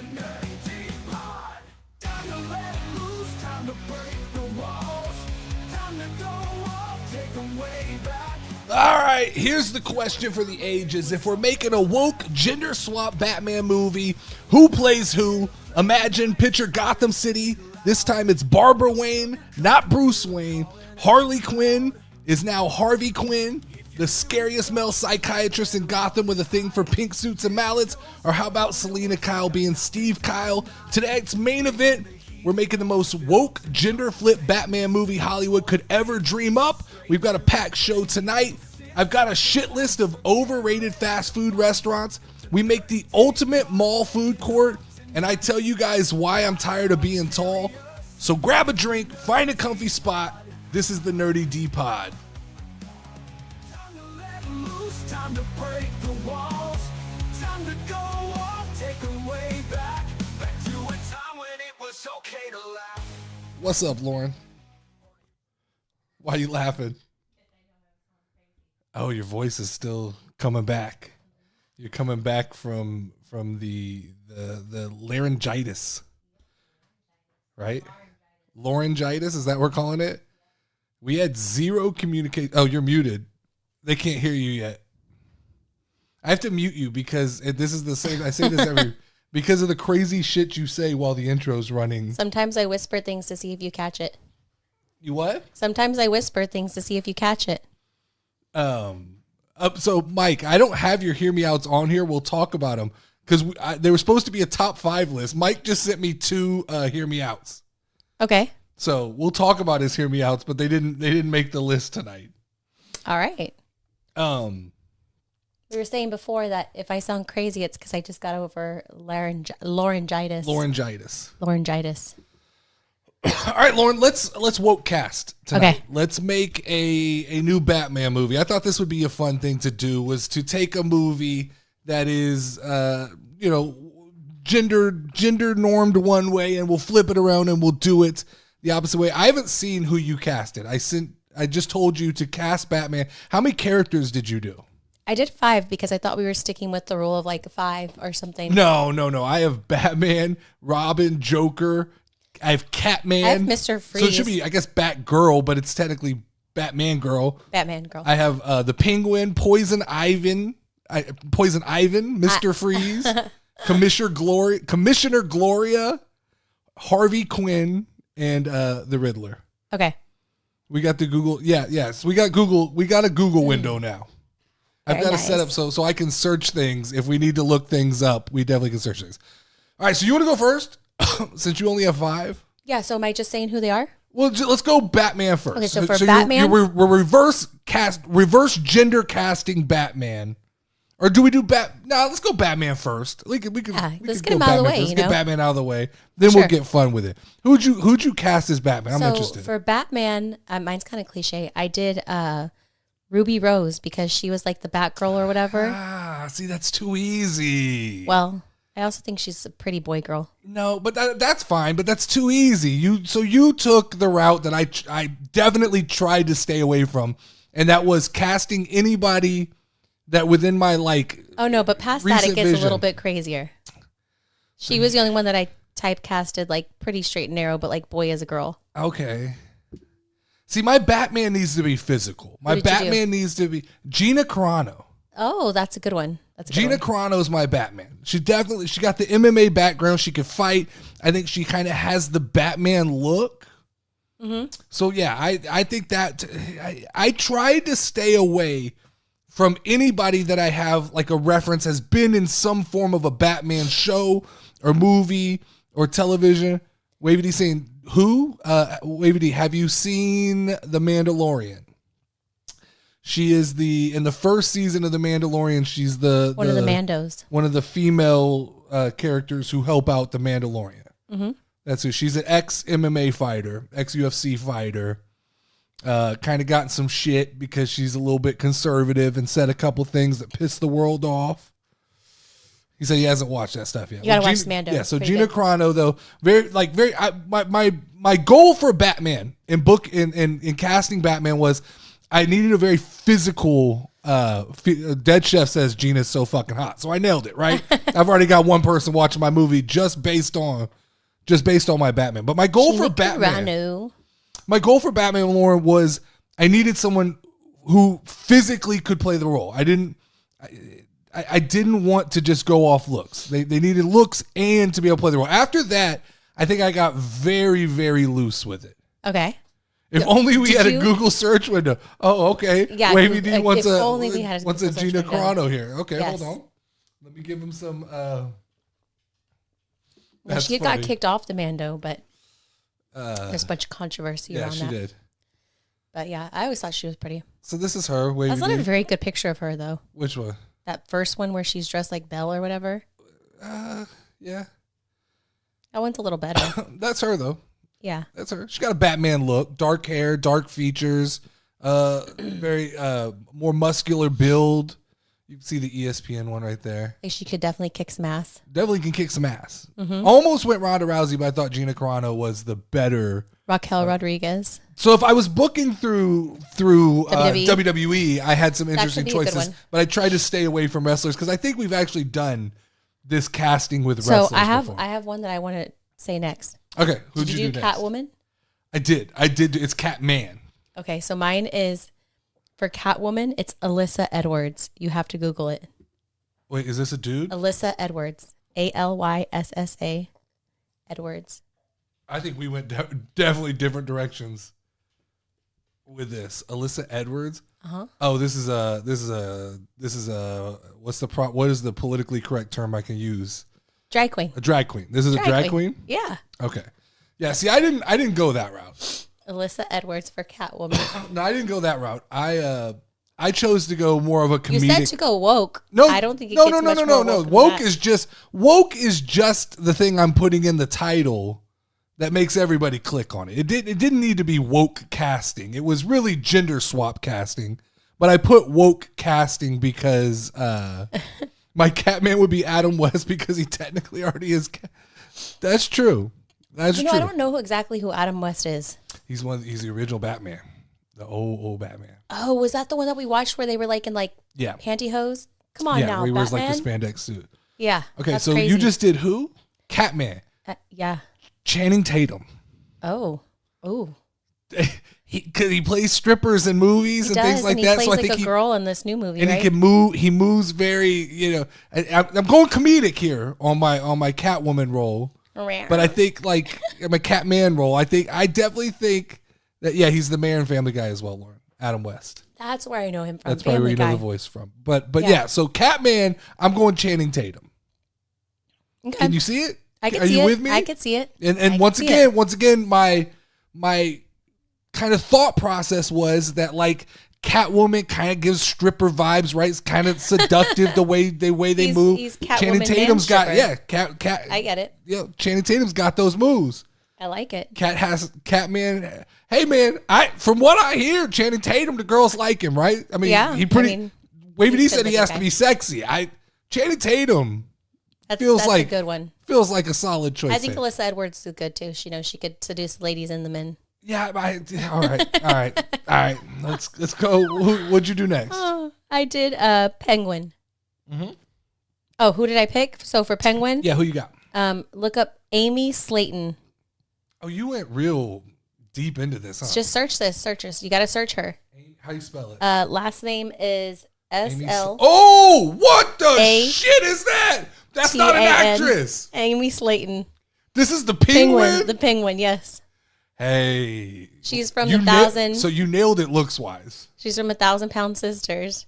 the NerdyD pod. Time to let loose, time to break the walls. Time to go off, take them way back. All right, here's the question for the ages. If we're making a woke gender swap Batman movie, who plays who? Imagine, picture Gotham City. This time it's Barbara Wayne, not Bruce Wayne. Harley Quinn is now Harvey Quinn, the scariest male psychiatrist in Gotham with a thing for pink suits and mallets. Or how about Selena Kyle being Steve Kyle? Tonight's main event, we're making the most woke gender flip Batman movie Hollywood could ever dream up. We've got a packed show tonight. I've got a shit list of overrated fast food restaurants. We make the ultimate mall food court, and I tell you guys why I'm tired of being tall. So grab a drink, find a comfy spot. This is the NerdyD pod. Time to let loose, time to break the walls. Time to go off, take them way back. Back to a time when it was okay to laugh. What's up, Lauren? Why are you laughing? Oh, your voice is still coming back. You're coming back from the laryngitis, right? Laryngitis, is that what we're calling it? We had zero communication. Oh, you're muted. They can't hear you yet. I have to mute you because this is the same. I say this every because of the crazy shit you say while the intro's running. Sometimes I whisper things to see if you catch it. You what? Sometimes I whisper things to see if you catch it. So Mike, I don't have your hear me outs on here. We'll talk about them because they were supposed to be a top 5 list. Mike just sent me 2 hear me outs. Okay. So we'll talk about his hear me outs, but they didn't make the list tonight. All right. We were saying before that if I sound crazy, it's because I just got over laryngitis. Laryngitis. All right, Lauren, let's woke cast tonight. Okay. Let's make a new Batman movie. I thought this would be a fun thing to do, was to take a movie that is gender normed one way, and we'll flip it around and we'll do it the opposite way. I haven't seen who you casted. I just told you to cast Batman. How many characters did you do? I did 5 because I thought we were sticking with the rule of like 5 or something. No. I have Batman, Robin, Joker. I have Catman. I have Mr. Freeze. So it should be, I guess, Batgirl, but it's technically Batman Girl. Batman Girl. I have the Penguin, Poison Ivan, Mr. Freeze, Commissioner Gloria, Harvey Quinn, and the Riddler. Okay. We got the Google. Yes. We got Google. We got a Google window now. I've got to set up so I can search things. If we need to look things up, we definitely can search things. All right. So you want to go first? Since you only have 5? Yeah, so am I just saying who they are? Well, let's go Batman first. Okay, so for Batman? We're reverse gender casting Batman. Or do we do No, let's go Batman first. We could let's get him out of the way. Let's get Batman out of the way. Then we'll get fun with it. Who'd you cast as Batman? I'm interested. For Batman, mine's kind of cliche. I did Ruby Rose because she was like the Batgirl or whatever. See, that's too easy. Well, I also think she's a pretty boy girl. No, but that's fine. But that's too easy. You took the route that I definitely tried to stay away from, and that was casting anybody that within my Oh no, but past that it gets a little bit crazier. She was the only one that I typecasted like pretty straight and narrow, but like boy as a girl. Okay. See, my Batman needs to be physical. My Batman needs to be Gina Carano. Oh, that's a good one. Gina Carano is my Batman. She got the MMA background. She can fight. I think she kind of has the Batman look. Mm-hmm. So yeah, I think that I tried to stay away from anybody that I have like a reference has been in some form of a Batman show or movie or television. Wavy saying who? Wavy, have you seen The Mandalorian? She is in the first season of The Mandalorian, she's one of the Mandos. One of the female characters who help out The Mandalorian. Mm-hmm. That's who. She's an ex-MMA fighter, ex-UFC fighter. Kind of gotten some shit because she's a little bit conservative and said a couple things that pissed the world off. He said he hasn't watched that stuff yet. You gotta watch Mando. Yeah, so Gina Carano, though, my goal for Batman in casting Batman was I needed a very physical Dead Chef says Gina's so fucking hot. So I nailed it, right? I've already got one person watching my movie just based on my Batman. But my goal for Batman, Lauren, was I needed someone who physically could play the role. I didn't want to just go off looks. They needed looks and to be able to play the role. After that, I think I got very, very loose with it. Okay. If only we had a Google search window. Oh, okay. Yeah. Wavy D wants a Gina Gina Carano here. Okay, yes. hold on. Let me give him some. She got kicked off the Mando, but there's a bunch of controversy around that. Yeah, she did. But yeah, I always thought she was pretty. So this is her. Wavy That's not a very good picture of her, though. Which one? That first one where she's dressed like Belle or whatever. Yeah. That one's a little better. That's her, though. Yeah. That's her. She got a Batman look. Dark hair, dark features, very more muscular build. You can see the ESPN one right there. Like she could definitely kick some ass. Definitely can kick some ass. Mm-hmm. Almost went Ronda Rousey, but I thought Gina Carano was the better. Raquel Rodriguez. So if I was booking through WWE, I had some interesting choices, but I tried to stay away from wrestlers because I think we've actually done this casting with wrestlers before. I have one that I want to say next. Okay, who'd did you do next? Catwoman? I did. It's Catman. Okay, so mine is for Catwoman. It's Alyssa Edwards. You have to Google it. Wait, is this a dude? Alyssa Edwards. Alyssa Edwards. I think we went definitely different directions with this. Alyssa Edwards. Uh-huh. Oh, this is a what is the politically correct term I can use? Drag queen. A drag queen. This is a drag queen? Yeah. Okay. Yeah, see, I didn't go that route. Alyssa Edwards for Catwoman. No, I didn't go that route. I chose to go more of a comedic. You said to go woke. No, I don't think it gets much more woke is just the thing I'm putting in the title that makes everybody click on it. It didn't need to be woke casting. It was really gender swap casting. But I put woke casting because my Catman would be Adam West because he technically already is. That's true. That's true. I don't know exactly who Adam West is. He's the original Batman. The old Batman. Oh, was that the one that we watched where they were like in pantyhose? Come on now, where he wears Batman. like the spandex suit. Yeah. Okay, so crazy. You just did who? Catman. Yeah. Channing Tatum. Oh. He plays strippers in movies and things like that. Plays so I like think a girl in this new movie, and right? he can move. He moves very. I'm going comedic here on my Catwoman role, but I think like my Catman role. I definitely think that he's the Mayor and Family Guy as well, Lauren. Adam West. That's where I know him from. That's probably where you know the voice from. But yeah. So Catman, I'm going Channing Tatum. Okay. Can you see it? I can Are see you it. with me? I can see it. And once again, my kind of thought process was that like Catwoman kind of gives stripper vibes, right? It's kind of seductive the way they move. He's Channing Tatum's got cat. I get it. Yeah, Channing Tatum's got those moves. I like it. Catman. Hey man, from what I hear, Channing Tatum, the girls like him, right? I mean, Wavy D said he has to be sexy. Channing Tatum. That's a good one. Feels like a solid choice. I think Alyssa Edwards is good too. She could seduce ladies and the men. Yeah, all right. Let's go. What'd you do next? I did Penguin. Mm-hmm. Oh, who did I pick? So for Penguin, who you got? Look up Amy Slayton. Oh, you went real deep into this, huh? Just search this. You got to search her. How you spell it? Last name is SL. Oh, what the shit is that? That's not an actress. Amy Slayton. This is the Penguin? The Penguin, yes. Hey. She's from the Thousand. So you nailed it looks-wise. She's from 1,000-Pound Sisters.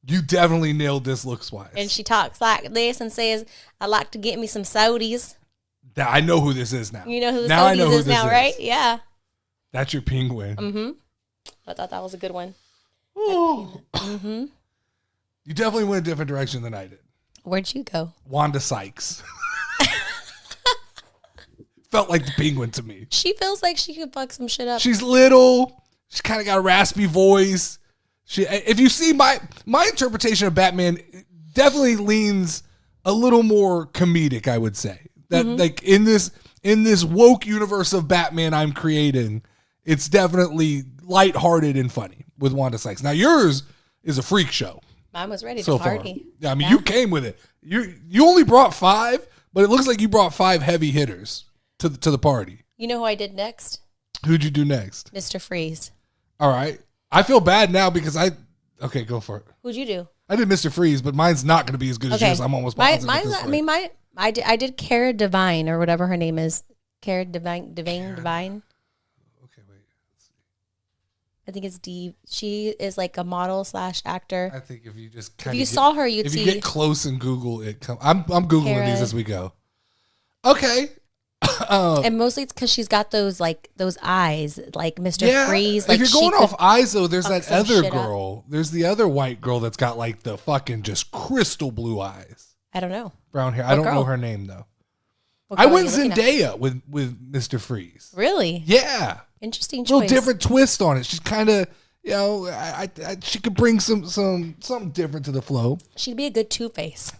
You definitely nailed this looks-wise. And she talks like this and says, I like to get me some sodies. I know who this is now. You know who the sodies is now, right? Yeah. That's your Penguin. Mm-hmm. I thought that was a good one. Mm-hmm. You definitely went a different direction than I did. Where'd you go? Wanda Sykes. Felt like the Penguin to me. She feels like she could fuck some shit up. She's little. She's kind of got a raspy voice. If you see my interpretation of Batman, definitely leans a little more comedic, I would say. That like in this woke universe of Batman I'm creating, it's definitely lighthearted and funny with Wanda Sykes. Now yours is a freak show. Mine was ready So to party. far. Yeah, I mean, you came with it. You only brought 5, but it looks like you brought 5 heavy hitters to the party. You know who I did next? Who'd you do next? Mr. Freeze. All right. I feel bad now because okay, go for it. Who'd you do? I did Mr. Freeze, but mine's not going to be as good as yours. I'm almost positive. I did Cara Devine or whatever her name is. Cara Devine. Okay, wait. Let's see. I think it's D. She is like a model / actor. I think if you just saw her, you'd see. If you get close and Google it, I'm Googling these as we go. Okay. And mostly it's because she's got those eyes, like Mr. Freeze. Like if you're going off eyes, though, there's that other girl. Up. There's the other white girl that's got like the fucking just crystal blue eyes. I don't know. Brown hair. I don't know her name though. I went Zendaya with Mr. Freeze. Really? Yeah. Interesting choice. A little different twist on it. She's kind of, she could bring something different to the flow. She'd be a good Two-Face.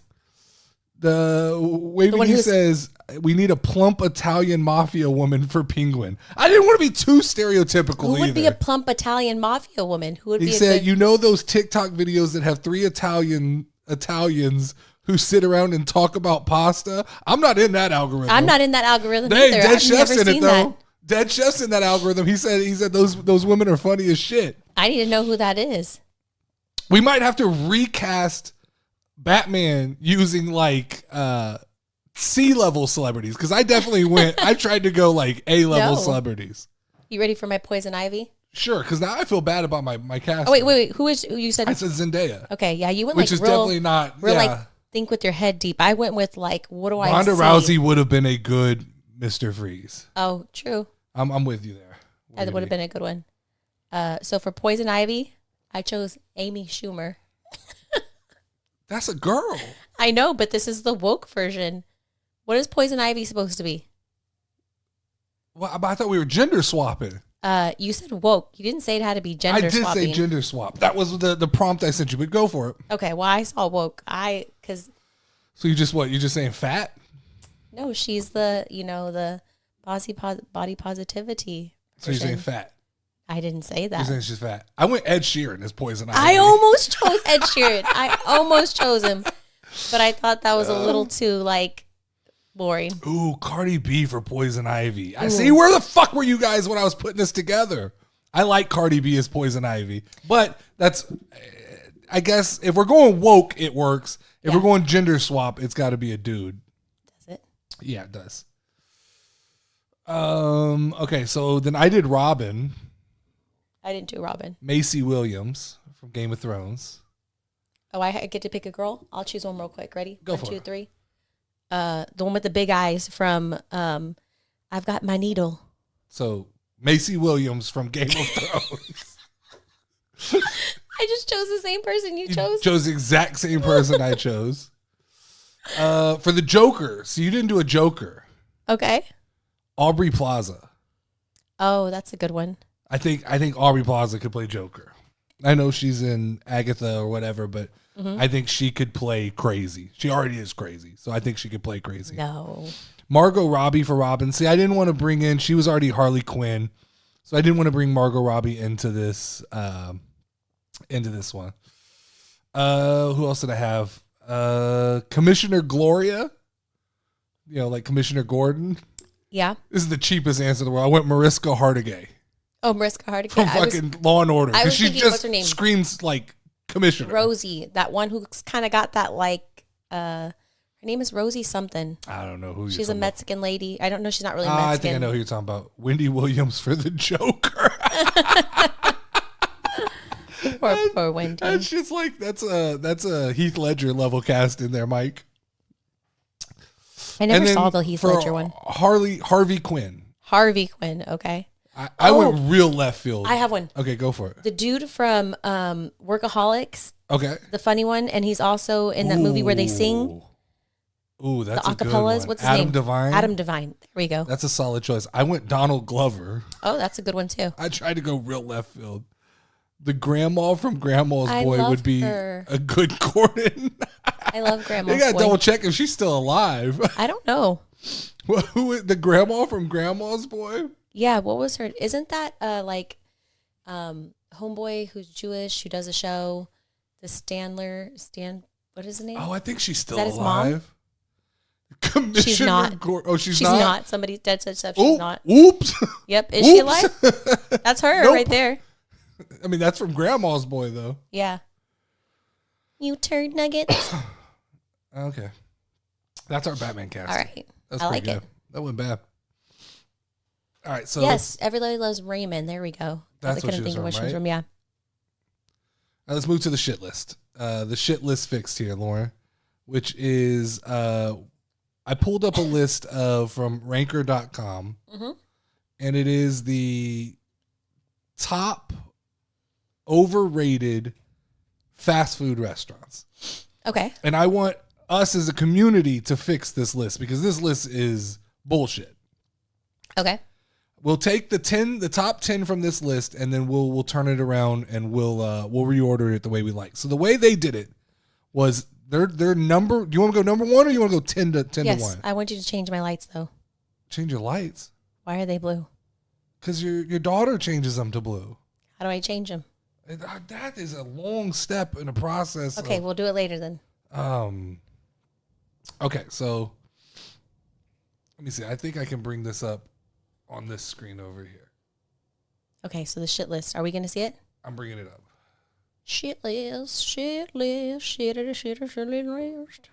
The Wavy says we need a plump Italian mafia woman for Penguin. I didn't want to be too stereotypical. Who would be a plump Italian mafia woman? Who would be? He said, those TikTok videos that have 3 Italians who sit around and talk about pasta. I'm not in that algorithm. I'm not in that algorithm either. Dead Chef's in it though. That. Dead Chef's in that algorithm. He said those women are funny as shit. I need to know who that is. We might have to recast Batman using like C-level celebrities because I definitely I tried to go like A-level celebrities. You ready for my Poison Ivy? Sure, because now I feel bad about my cast. Oh wait. Who you said? I said Zendaya. Okay, yeah, you went which like is definitely not. Like think with your head deep. I went with like what do I? Ronda Rousey would have been a good Mr. Freeze. Oh, true. I'm with you there. That would have been a good one. So for Poison Ivy, I chose Amy Schumer. That's a girl. I know, but this is the woke version. What is Poison Ivy supposed to be? Well, I thought we were gender swapping. You said woke. You didn't say it had to be gender swapping. I did say gender swap. That was the prompt I sent you, but go for it. Okay, well, I saw woke. So you just what? You just saying fat? No, she's the body positivity. So you're saying fat? I didn't say that. You're saying she's fat. I went Ed Sheeran as Poison Ivy. I almost chose Ed Sheeran. I almost chose him, but I thought that was a little too boring. Ooh, Cardi B for Poison Ivy. I see. Where the fuck were you guys when I was putting this together? I like Cardi B as Poison Ivy, but that's, I guess, if we're going woke, it works. If we're going gender swap, it's got to be a dude. Does it? Yeah, it does. Okay, so then I did Robin. I didn't do Robin. Macy Williams from Game of Thrones. Oh, I get to pick a girl? I'll choose one real quick. Ready? Go 1, for 2, it. 3. The one with the big eyes from I've Got My Needle. So Macy Williams from Game of Thrones. I just chose the same person you chose. Chose the exact same person I chose. For the Joker. So you didn't do a Joker. Okay. Aubrey Plaza. Oh, that's a good one. I think Aubrey Plaza could play Joker. I know she's in Agatha or whatever, but I think she could play crazy. She already is crazy, so I think she could play crazy. No. Margot Robbie for Robin. See, I didn't want to bring in. She was already Harley Quinn, so I didn't want to bring Margot Robbie into this one. Who else did I have? Commissioner Gloria. Like Commissioner Gordon. Yeah. This is the cheapest answer in the world. I went Mariska Hargitay. Oh, Mariska Hargitay. From fucking Law and Order. I was she thinking, just what's her name? Screams like Commissioner. Rosie. That one who's kind of got that her name is Rosie something. I don't know who She's a Mexican lady. I don't know. She's not really Mexican. I think I know who you're talking about. Wendy Williams for the Joker. Poor Wendy. That's just like, that's a Heath Ledger level cast in there, Mike. I never saw the Heath Ledger one. Harvey Quinn. Harvey Quinn, okay. I went real left field. I have one. Okay, go for it. The dude from Workaholics. Okay. The funny one, and he's also in that movie where they sing. Ooh, that's the a good acapellas. one. What's his name? Adam Devine. Adam Devine. There we go. That's a solid choice. I went Donald Glover. Oh, that's a good one too. I tried to go real left field. The grandma from Grandma's Boy would be a good Gordon. I love Grandma's Boy. You gotta double check if she's still alive. I don't know. Who is the grandma from Grandma's Boy? Yeah, what was her? Isn't that Homeboy who's Jewish who does a show? What is his name? Oh, I think she's still Is that his mom? alive. Commissioner She's not. She's She's not? not. Somebody dead said stuff. She's not. Oops. Yep. Is she alive? That's her Nope. right there. I mean, that's from Grandma's Boy, though. Yeah. You turd nuggets. Okay. That's our Batman cast. All right. That's I pretty like good. it. That went bad. All right. So Yes, everybody loves Raymond. There we go. That's I what couldn't she was think of what from, she was right? from. Yeah. let's move to the shit list. The shit list fixed here, Laura, which is I pulled up a list from ranker.com, and it is the top overrated fast food restaurants. Okay. And I want us as a community to fix this list because this list is bullshit. Okay. We'll take the top 10 from this list, and then we'll turn it around and we'll reorder it the way we like. So the way they did it was their number. Do you want to go number 1 or you want to go 10 to 1? Yes, I want you to change my lights though. Change your lights Why are they blue? because your daughter changes them to blue. How do I change them? That is a long step in a process. Okay, we'll do it later then. Okay, so let me see. I think I can bring this up on this screen over here. Okay, so the shit list. Are we going to see it? I'm bringing it up. Shit list, shit list, shit list.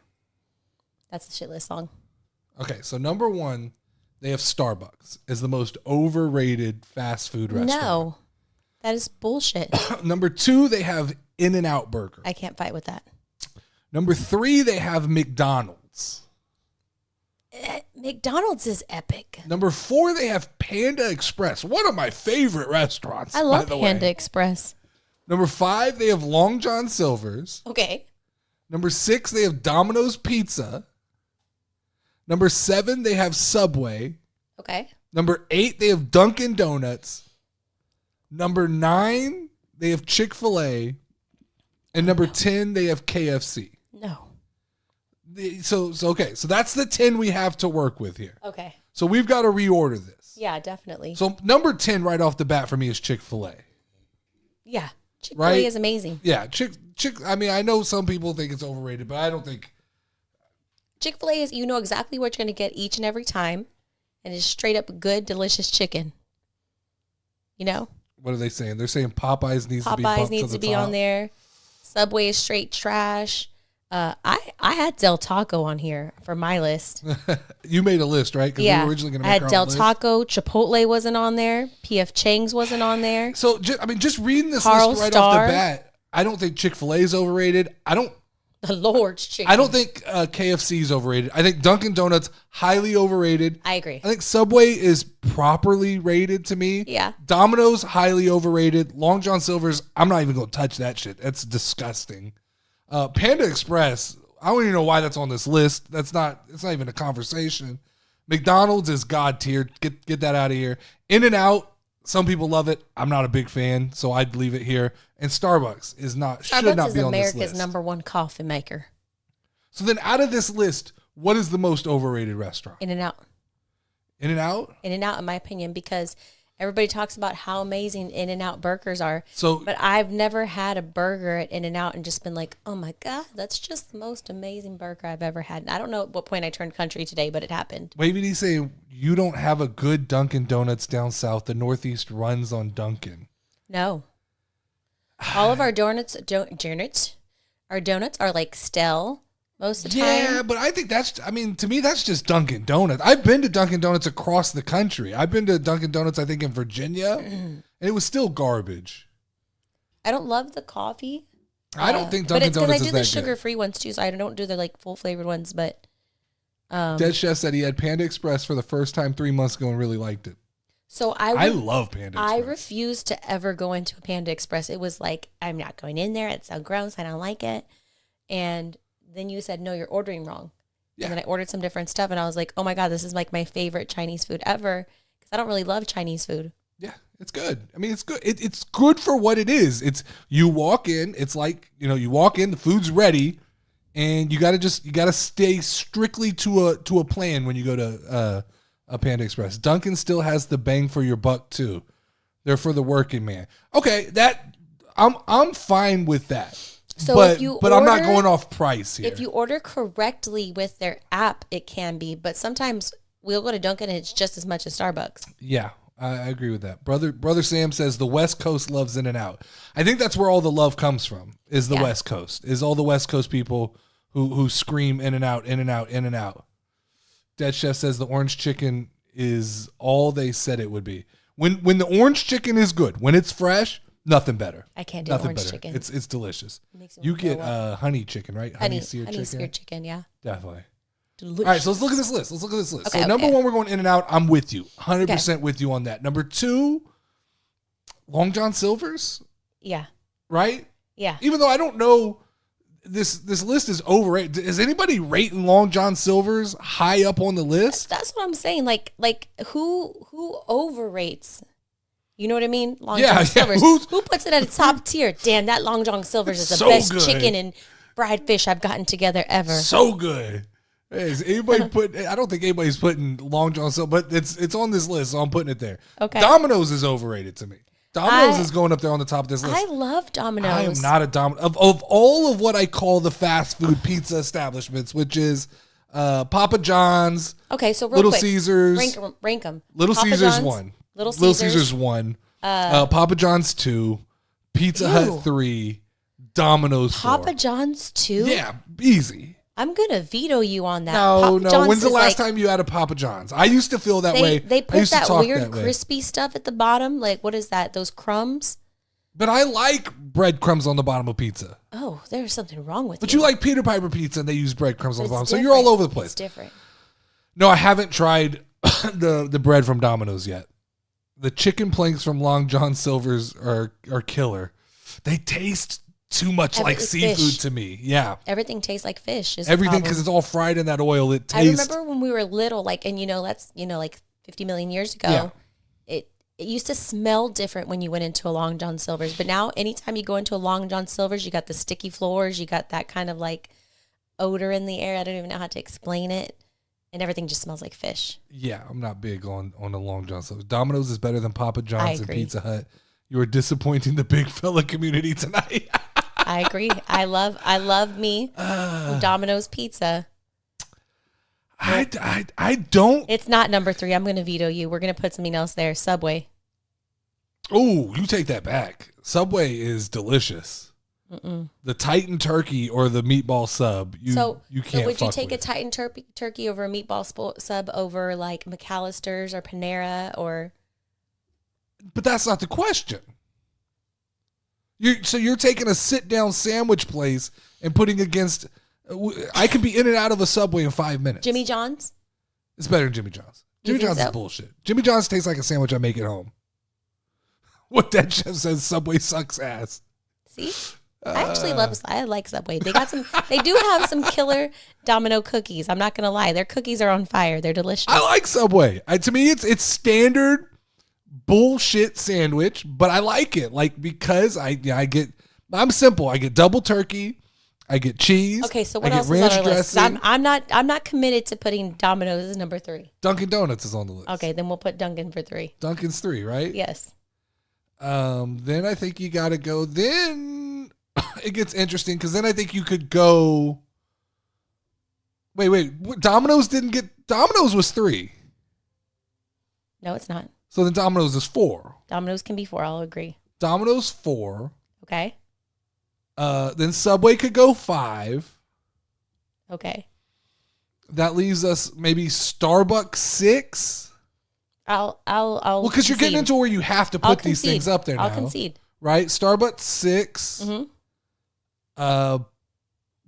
That's the shit list song. Okay, so number 1, they have Starbucks as the most overrated fast food restaurant. No, that is bullshit. Number 2, they have In-N-Out Burger. I can't fight with that. Number 3, they have McDonald's. McDonald's is epic. Number 4, they have Panda Express, one of my favorite restaurants. I love by the Panda way. Express. Number 5, they have Long John Silver's. Okay. Number 6, they have Domino's Pizza. Number 7, they have Subway. Okay. Number 8, they have Dunkin' Donuts. Number 9, they have Chick-fil-A. And number 10, they have KFC. No. So that's the 10 we have to work with here. Okay. So we've got to reorder this. Yeah, definitely. So number 10 right off the bat for me is Chick-fil-A. Yeah. Chick-fil-A Right? is amazing. Yeah, I mean, I know some people think it's overrated, but I don't think. Chick-fil-A is, you know exactly what you're going to get each and every time. And it's straight up good, delicious chicken. You know? What are they saying? They're saying Popeyes needs to be bumped Popeyes needs to be top. on there. Subway is straight trash. I had Del Taco on here for my list. You made a list, right? Because we were originally going to I make had our own Del list. Taco. Chipotle wasn't on there. PF Chang's wasn't on there. So, just reading this Carl list right Star. off the bat, I don't think Chick-fil-A is overrated. The Lord's chicken. I don't think KFC is overrated. I think Dunkin' Donuts highly overrated. I agree. I think Subway is properly rated to me. Yeah. Domino's highly overrated. Long John Silver's, I'm not even going to touch that shit. That's disgusting. Panda Express, I don't even know why that's on this list. It's not even a conversation. McDonald's is God tier. Get that out of here. In-N-Out, some people love it. I'm not a big fan, so I'd leave it here. And Starbucks should not Starbucks be is on this America's list. #1 coffee maker. So then out of this list, what is the most overrated restaurant? In-N-Out. In-N-Out? In-N-Out, in my opinion, because everybody talks about how amazing In-N-Out burgers are. So, But I've never had a burger at In-N-Out and just been like, oh my God, that's just the most amazing burger I've ever had. And I don't know at what point I turned country today, but it happened. maybe he's saying you don't have a good Dunkin' Donuts down south. The Northeast runs on Dunkin'. No. All of our donuts are like stale most of the time. Yeah, but I think to me, that's just Dunkin' Donuts. I've been to Dunkin' Donuts across the country. I've been to Dunkin' Donuts, I think, in Virginia, and it was still garbage. I don't love the coffee. I don't think But Dunkin' it's because Donuts I is do the that sugar-free ones too, so I don't do the like full flavored ones. But good. Dead Chef said he had Panda Express for the first time 3 months ago and really liked it. so I love Panda Express. I refused to ever go into a Panda Express. It was like, I'm not going in there. It's so gross. I don't like it. And then you said, no, you're ordering wrong. Yeah. And then I ordered some different stuff. And I was like, oh my God, this is like my favorite Chinese food ever. Because I don't really love Chinese food. Yeah, it's good. I mean, it's good. It's good for what it is. It's you walk in. It's like you walk in. The food's ready, and you gotta stay strictly to a plan when you go to a Panda Express. Dunkin' still has the bang for your buck too. They're for the working man. Okay, I'm fine with that. So but if you I'm not order- going off price here. If you order correctly with their app, it can be. But sometimes we'll go to Dunkin' and it's just as much as Starbucks. Yeah, I agree with that. Brother Sam says the West Coast loves In-N-Out. I think that's where all the love comes from. Is the West Coast? Is all the West Coast people who scream In-N-Out, In-N-Out, In-N-Out. Dead Chef says the orange chicken is all they said it would be. When the orange chicken is good, when it's fresh, nothing better. I can't do Nothing orange better. chicken. It's delicious. Makes me You wanna throw get up. honey chicken, right? Honey seared chicken. seared chicken, yeah. Definitely. Delicious. All right, so let's look at this list. Okay, So number okay. one, we're going In-N-Out. I'm with you. 100% with you on that. Number two, Long John Silver's, Yeah. right? Yeah. Even though I don't know, this list is overrated. Is anybody rating Long John Silver's high up on the list? That's what I'm saying. Like who overrates? You know what I mean? Long Yeah, John yeah. Silver's. Who's- Who puts it at the top tier? Damn, that Long John Silver's is the So best good. chicken and fried fish I've gotten together ever. So good. Hey, is anybody put? I don't think anybody's putting Long John Silver, but it's on this list, so I'm putting it there. Okay. Domino's is overrated to me. Domino's is going up there on the top of this list. I love Domino's. I am not a Domino's. Of all of what I call the fast food pizza establishments, which is Papa John's, Okay, so real Little quick, Caesars. rank them. Little Papa Caesars John's, 1. Little Little Caesars. Caesars 1. Papa John's 2. Pizza Ew. Hut 3. Domino's 4. Papa John's too. Yeah, easy. I'm gonna veto you on that. No, Papa no. John's When's the is last like- time you had a Papa John's? I used to feel that way. They I put used to that talk weird that way. crispy stuff at the bottom. Like what is that? Those crumbs? But I like breadcrumbs on the bottom of pizza. Oh, there's something wrong with But you. you like Peter Piper pizza and they use breadcrumbs on But the bottom. it's So you're all different. over the place. It's different. No, I haven't tried the bread from Domino's yet. The chicken planks from Long John Silver's are killer. They taste too much like It's seafood fish. to me. Yeah. Everything tastes like fish. Is the Everything problem. because it's all fried in that oil. It I tastes. remember when we were little, like, and that's like 50 million years ago. Yeah. It used to smell different when you went into a Long John Silver's, but now anytime you go into a Long John Silver's, you got the sticky floors, you got that kind of like odor in the air. I don't even know how to explain it, and everything just smells like fish. Yeah, I'm not big on the Long John Silver's. Domino's is better than Papa John's and agree. Pizza Hut. You are disappointing the big fella community tonight. I agree. I love me some Domino's pizza. I don't. It's not number 3. I'm going to veto you. We're going to put something else there. Subway. Oh, you take that back. Subway is delicious. The Titan turkey or the meatball sub, you can't. would you fuck take a with. Titan turkey over a meatball sub over like McAllister's or Panera or? But that's not the question. You're taking a sit down sandwich place and putting against. I could be in and out of a Subway in 5 minutes. Jimmy John's? It's better than Jimmy John's. You Jimmy think John's so? is bullshit. Jimmy John's tastes like a sandwich I make at home. What that chef says, Subway sucks ass. See? I like Subway. They do have some killer Domino cookies. I'm not going to lie. Their cookies are on fire. They're delicious. I like Subway. To me, it's standard bullshit sandwich, but I like it. Like because I'm simple. I get double turkey. I get cheese. Okay, so I what get else is on ranch our list? dressing. I'm not committed to putting Domino's as number 3. Dunkin' Donuts is on the list. Okay, then we'll put Dunkin' for 3. Dunkin's 3, right? Yes. Then I think you got to go. Then it gets interesting because then I think you could go. Wait. Domino's was 3. No, it's not. So then Domino's is 4. Domino's can be 4. I'll agree. Domino's 4. Okay. Then Subway could go 5. Okay. That leaves us maybe Starbucks 6. I'll Well, because you're getting concede. into where you have to I'll put these concede. things up there now. I'll concede. Right? Starbucks 6. Mm-hmm.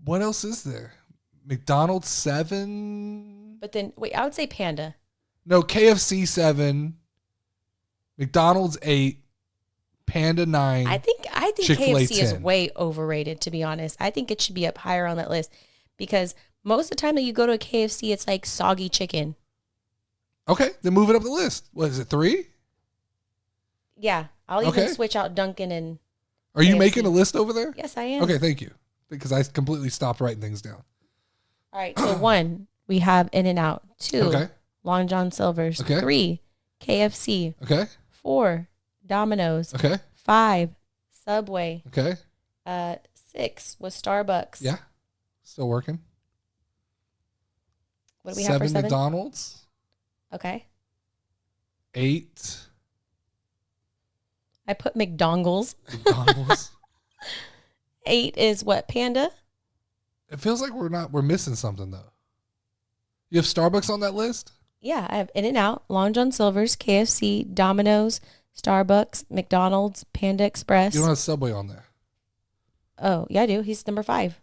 What else is there? McDonald's 7. But then, wait, I would say Panda. No, KFC 7. McDonald's 8. Panda 9. I think Chick-fil-A KFC is 10. way overrated, to be honest. I think it should be up higher on that list because most of the time that you go to a KFC, it's like soggy chicken. Okay, then move it up the list. What is it, 3? Yeah, I'll Okay. even switch out Dunkin' and Are you KFC. making a list over there? yes, I am. Okay, thank you. Because I completely stopped writing things down. All right, so 1, we have In-N-Out. 2, Okay. Long John Silver's. Okay. 3, KFC. Okay. 4, Domino's. Okay. 5, Subway. Okay. 6 was Starbucks. Yeah. Still working. What do we have for 7? McDonald's. Okay. 8. I put McDonald's. McDonald's. 8 is what? Panda? It feels like we're missing something though. You have Starbucks on that list? Yeah, I have In-N-Out, Long John Silver's, KFC, Domino's, Starbucks, McDonald's, Panda Express. You don't have Subway on there. Oh, yeah, I do. He's number 5.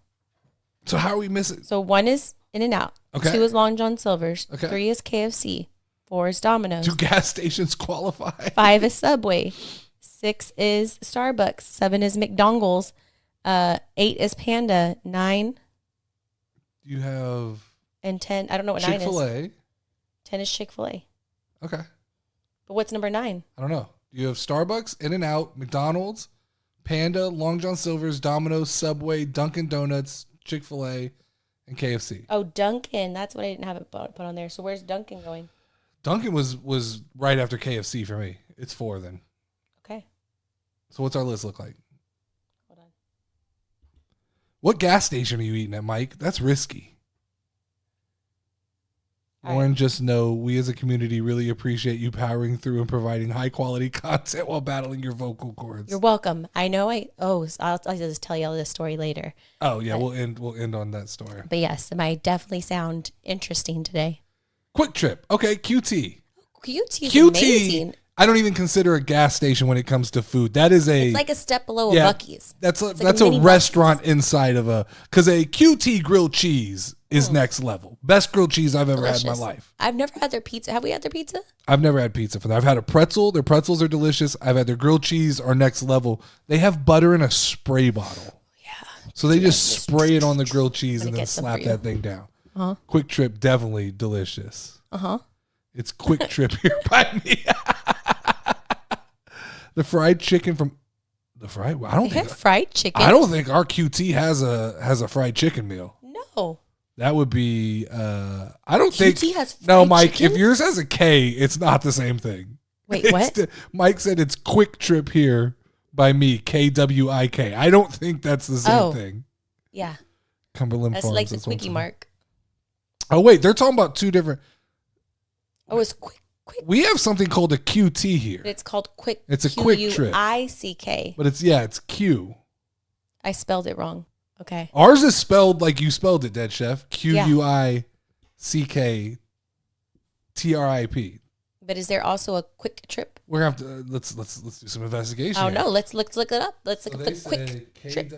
So how are we missing? So 1 is In-N-Out. Okay. 2 is Long John Silver's. Okay. 3 is KFC. 4 is Domino's. 2 gas stations qualify. 5 is Subway. 6 is Starbucks. 7 is McDonald's. 8 is Panda. 9 You have and 10. I don't know what 9 is. Chick-fil-A. 10 is Chick-fil-A. Okay. But what's number 9? I don't know. You have Starbucks, In-N-Out, McDonald's, Panda, Long John Silver's, Domino's, Subway, Dunkin' Donuts, Chick-fil-A, and KFC. Oh, Dunkin'. That's what I didn't have it put on there. So where's Dunkin' going? Dunkin' was right after KFC for me. It's 4 then. Okay. So what's our list look like? Hold on. What gas station are you eating at, Mike? That's risky. All Lauren, just know we as a community really appreciate you powering through and providing high quality content while battling your vocal cords. You're welcome. I know I'll just tell you all this story later. Oh yeah, we'll end on that story. But yes, it might definitely sound interesting today. Quick Trip. Okay, QT. QT is amazing. I don't even consider a gas station when it comes to food. That is It's like a step below a Buc-ee's. That's like a mini restaurant inside of because a QT grilled cheese is next level. Best grilled cheese I've ever had in my life. I've never had their pizza. Have we had their pizza? I've never had pizza from them. I've had a pretzel. Their pretzels are delicious. I've had their grilled cheese are next level. They have butter in a spray bottle. Yeah. So they just spray it on the grilled cheese and then get some slap for you. that thing down. Uh-huh. Quick Trip, definitely delicious. Uh-huh. It's Quick Trip here by me. The fried chicken from the fried. I don't They have think fried chicken. I don't think our QT has a fried chicken meal. No. That would be. I don't think. QT has No, fried Mike. chicken? If yours has a K, it's not the same thing. Wait, It's what? Mike said it's Quick Trip here by me. KWIK. I don't think that's the same thing. Yeah. Cumberland That's Farms. like the that's one Squeaky time. Mark. Oh wait, they're talking about 2 different. Oh, it's quick. We have something called a QT here, It's called Quick. It's a Quick Trip. Quick. but it's Q. I spelled it wrong. Okay. Ours is spelled like you spelled it, Dead Chef. QUICKTRIP. But is there also a Quick Trip? We're gonna have to let's do some investigation. Oh here. no, let's look it up. Let's look So up they the Quick say Trip.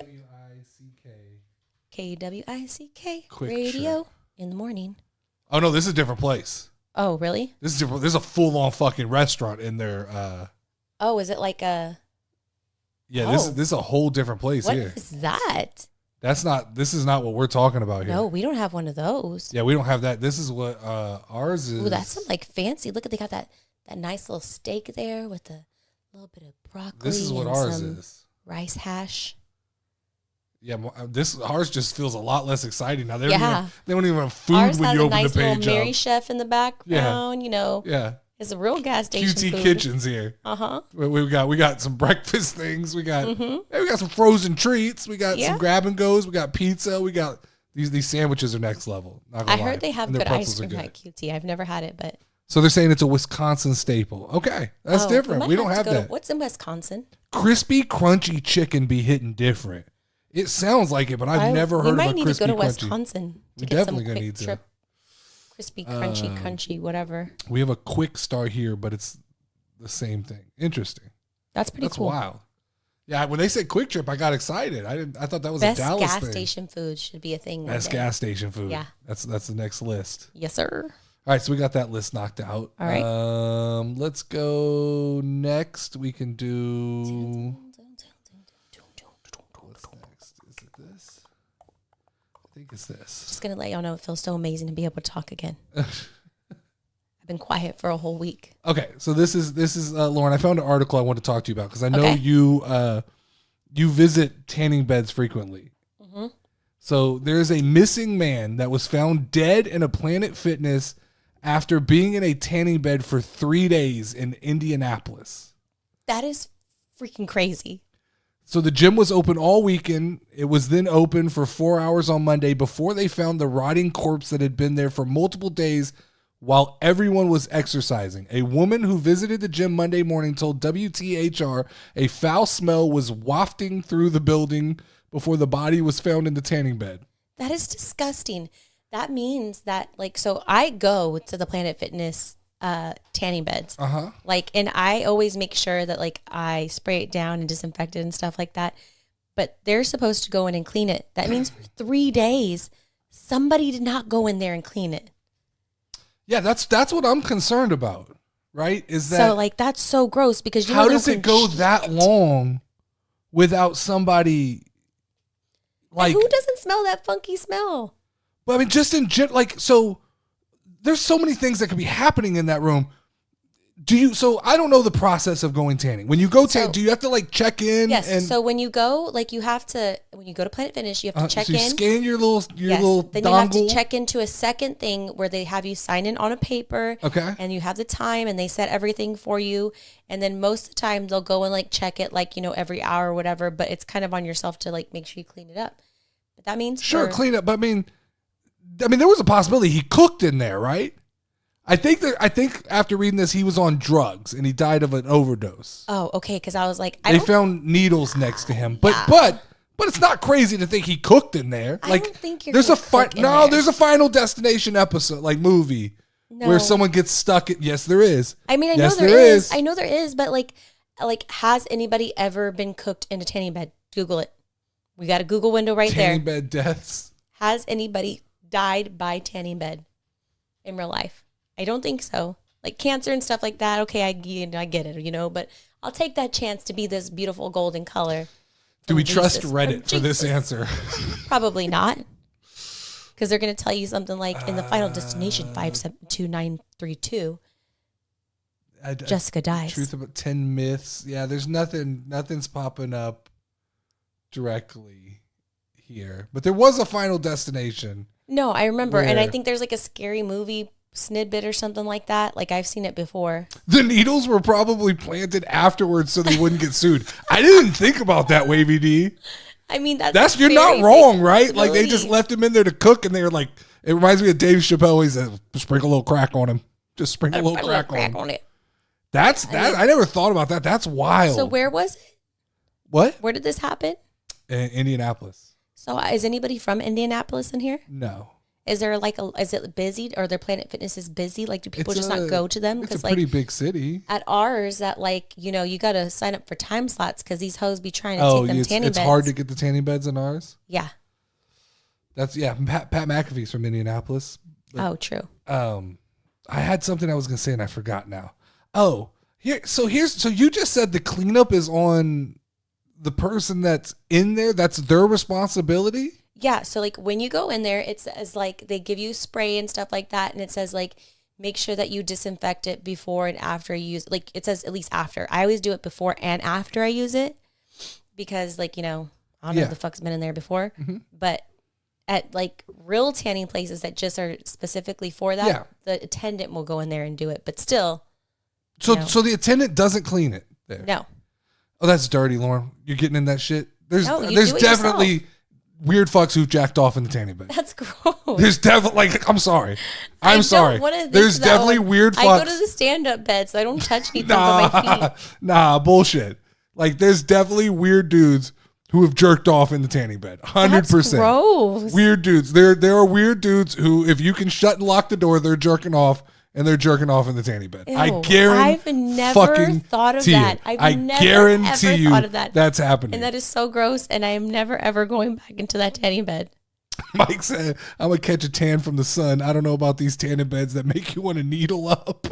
KWICK Quick radio in the morning. Oh no, this is a different place. Oh, really? This is different. There's a full on fucking restaurant in there. Oh, is it like a This is a whole different place what here. is that? This is not what we're talking about here. No, we don't have one of those. Yeah, we don't have that. This is what ours is. Ooh, that's some like fancy. Look at they got that nice little steak there with a little bit of broccoli. This is what and ours some is. rice hash. Yeah, ours just feels a lot less exciting now. They don't even have food Ours when has you a open nice the little page Mary up. Chef in the background. You know, Yeah, it's a real gas station. QT food. Kitchens here. Uh-huh. We got some breakfast things. We got we got some frozen treats. We got some grab and goes. We got pizza. We got these sandwiches are next level. Not I gonna heard lie. they have And their good ice pretzels are cream at QT. I've never had it, but So they're saying it's a Wisconsin staple. Okay, that's different. might We don't have to go that. to- what's in Wisconsin? Crispy, crunchy chicken be hitting different. It sounds like it, but I've never heard of a We might need to crispy, go to crunchy. Wisconsin to We get definitely some gonna quick need to. trip. Crispy, crunchy, whatever. We have a quick star here, but it's the same thing. Interesting. That's pretty That's cool. wild. Yeah, when they said Quick Trip, I got excited. I thought that was Best a Dallas gas thing. station food should be a thing. one Best day. gas station food. Yeah. That's the next list. Yes, sir. All right, so we got that list knocked out. All right. Let's go next. We can do. What's next? Is it this? I think it's this. Just gonna let y'all know it feels so amazing to be able to talk again. I've been quiet for a whole week. Okay, so this is Lauren. I found an article I want to talk to you about because I know Okay. you visit tanning beds frequently. Mm-hmm. So there's a missing man that was found dead in a Planet Fitness after being in a tanning bed for 3 days in Indianapolis. That is freaking crazy. So the gym was open all weekend. It was then open for 4 hours on Monday before they found the rotting corpse that had been there for multiple days while everyone was exercising. A woman who visited the gym Monday morning told WTHR a foul smell was wafting through the building before the body was found in the tanning bed. That is disgusting. That means that, like, so I go to the Planet Fitness tanning beds. Like, and I always make sure that, like, I spray it down and disinfect it and stuff like that. But they're supposed to go in and clean it. That means for 3 days, somebody did not go in there and clean it. Yeah, that's what I'm concerned about, right? Is that so, like, that's so gross because you how know does it go that long without somebody like? And who doesn't smell that funky smell? But I mean, just in like, so there's so many things that could be happening in that room. So I don't know the process of going tanning. When you go tan, do you have to like check in? Yes. And, so when you go, like you have to, when you go to Planet Fitness, you have to check so you in. Scan your little Then dongle. you have to check into a second thing where they have you sign in on a paper. Okay. And you have the time and they set everything for you. And then most of the time they'll go and like check it like, you know, every hour or whatever, but it's kind of on yourself to like make sure you clean it up. But that means clean up. But I mean, there was a possibility he cooked in there, right? I think after reading this, he was on drugs and he died of an overdose. Oh, okay. Because I was like, they found needles next to him, but it's not crazy to think he cooked in there. Like, I don't think you're there's there's a Final Destination episode, like movie, where someone gets stuck. Yes, there is. I mean, I know there is. I know there is, but like, has anybody ever been cooked in a tanning bed? Google it. We got a Google window right there. Tanning bed deaths. Has anybody died by tanning bed in real life? I don't think so. Like cancer and stuff like that. Okay, I get it, you know, but I'll take that chance to be this beautiful golden color. Do we trust Reddit for this answer? Probably not. Because they're going to tell you something like in the Final Destination 572932, Jessica dies. Truth about 10 myths. Yeah, there's nothing's popping up directly here. But there was a Final Destination. No, I remember. And I think there's like a scary movie snidbit or something like that. Like I've seen it before. The needles were probably planted afterwards so they wouldn't get sued. I didn't think about that, Wavy D. I mean, that's you're not wrong, right? Like they just left him in there to cook, and they were like, it reminds me of Dave Chappelle. He said, "Sprinkle a little crack on him. Just sprinkle a little crack on it." That's that. I never thought about that. That's wild. So where was it? What? Where did this happen? In Indianapolis. So is anybody from Indianapolis in here? No. Is there is it busy, or their Planet Fitness is busy? Like, do people just not go to them? It's a pretty big city. At ours, you got to sign up for time slots because these hoes be trying to take them tanning beds. It's hard to get the tanning beds in ours. Yeah. That's Pat McAfee's from Indianapolis. But, true. I had something I was gonna say and I forgot now. So you just said the cleanup is on the person that's in there. That's their responsibility. Yeah, so like when you go in there, it says like they give you spray and stuff like that, and it says like make sure that you disinfect it before and after you use. Like it says at least after. I always do it before and after I use it because like I don't know who the fuck's been in there before, but at like real tanning places that just are specifically for that, the attendant will go in there and do it. But still, so the attendant doesn't clean it there. No. Oh, that's dirty, Lauren. You're getting in that shit. There's do it definitely. Yourself. Weird fucks who've jacked off in the tanning bed. That's gross. There's definitely, I'm sorry. I'm sorry. There's definitely weird fucks. I go to the stand-up bed, so I don't touch anything but my feet. Nah, bullshit. Like, there's definitely weird dudes who have jerked off in the tanning bed. 100%. That's gross. Weird dudes. There are weird dudes who, if you can shut and lock the door, they're jerking off. And they're jerking off in the tanning bed. Ew, I guarantee. I've never thought of that. I guarantee you thought of that. That's happening. And that is so gross. And I am never, ever going back into that tanning bed. Mike said, I'm going to catch a tan from the sun. I don't know about these tanning beds that make you want to needle up.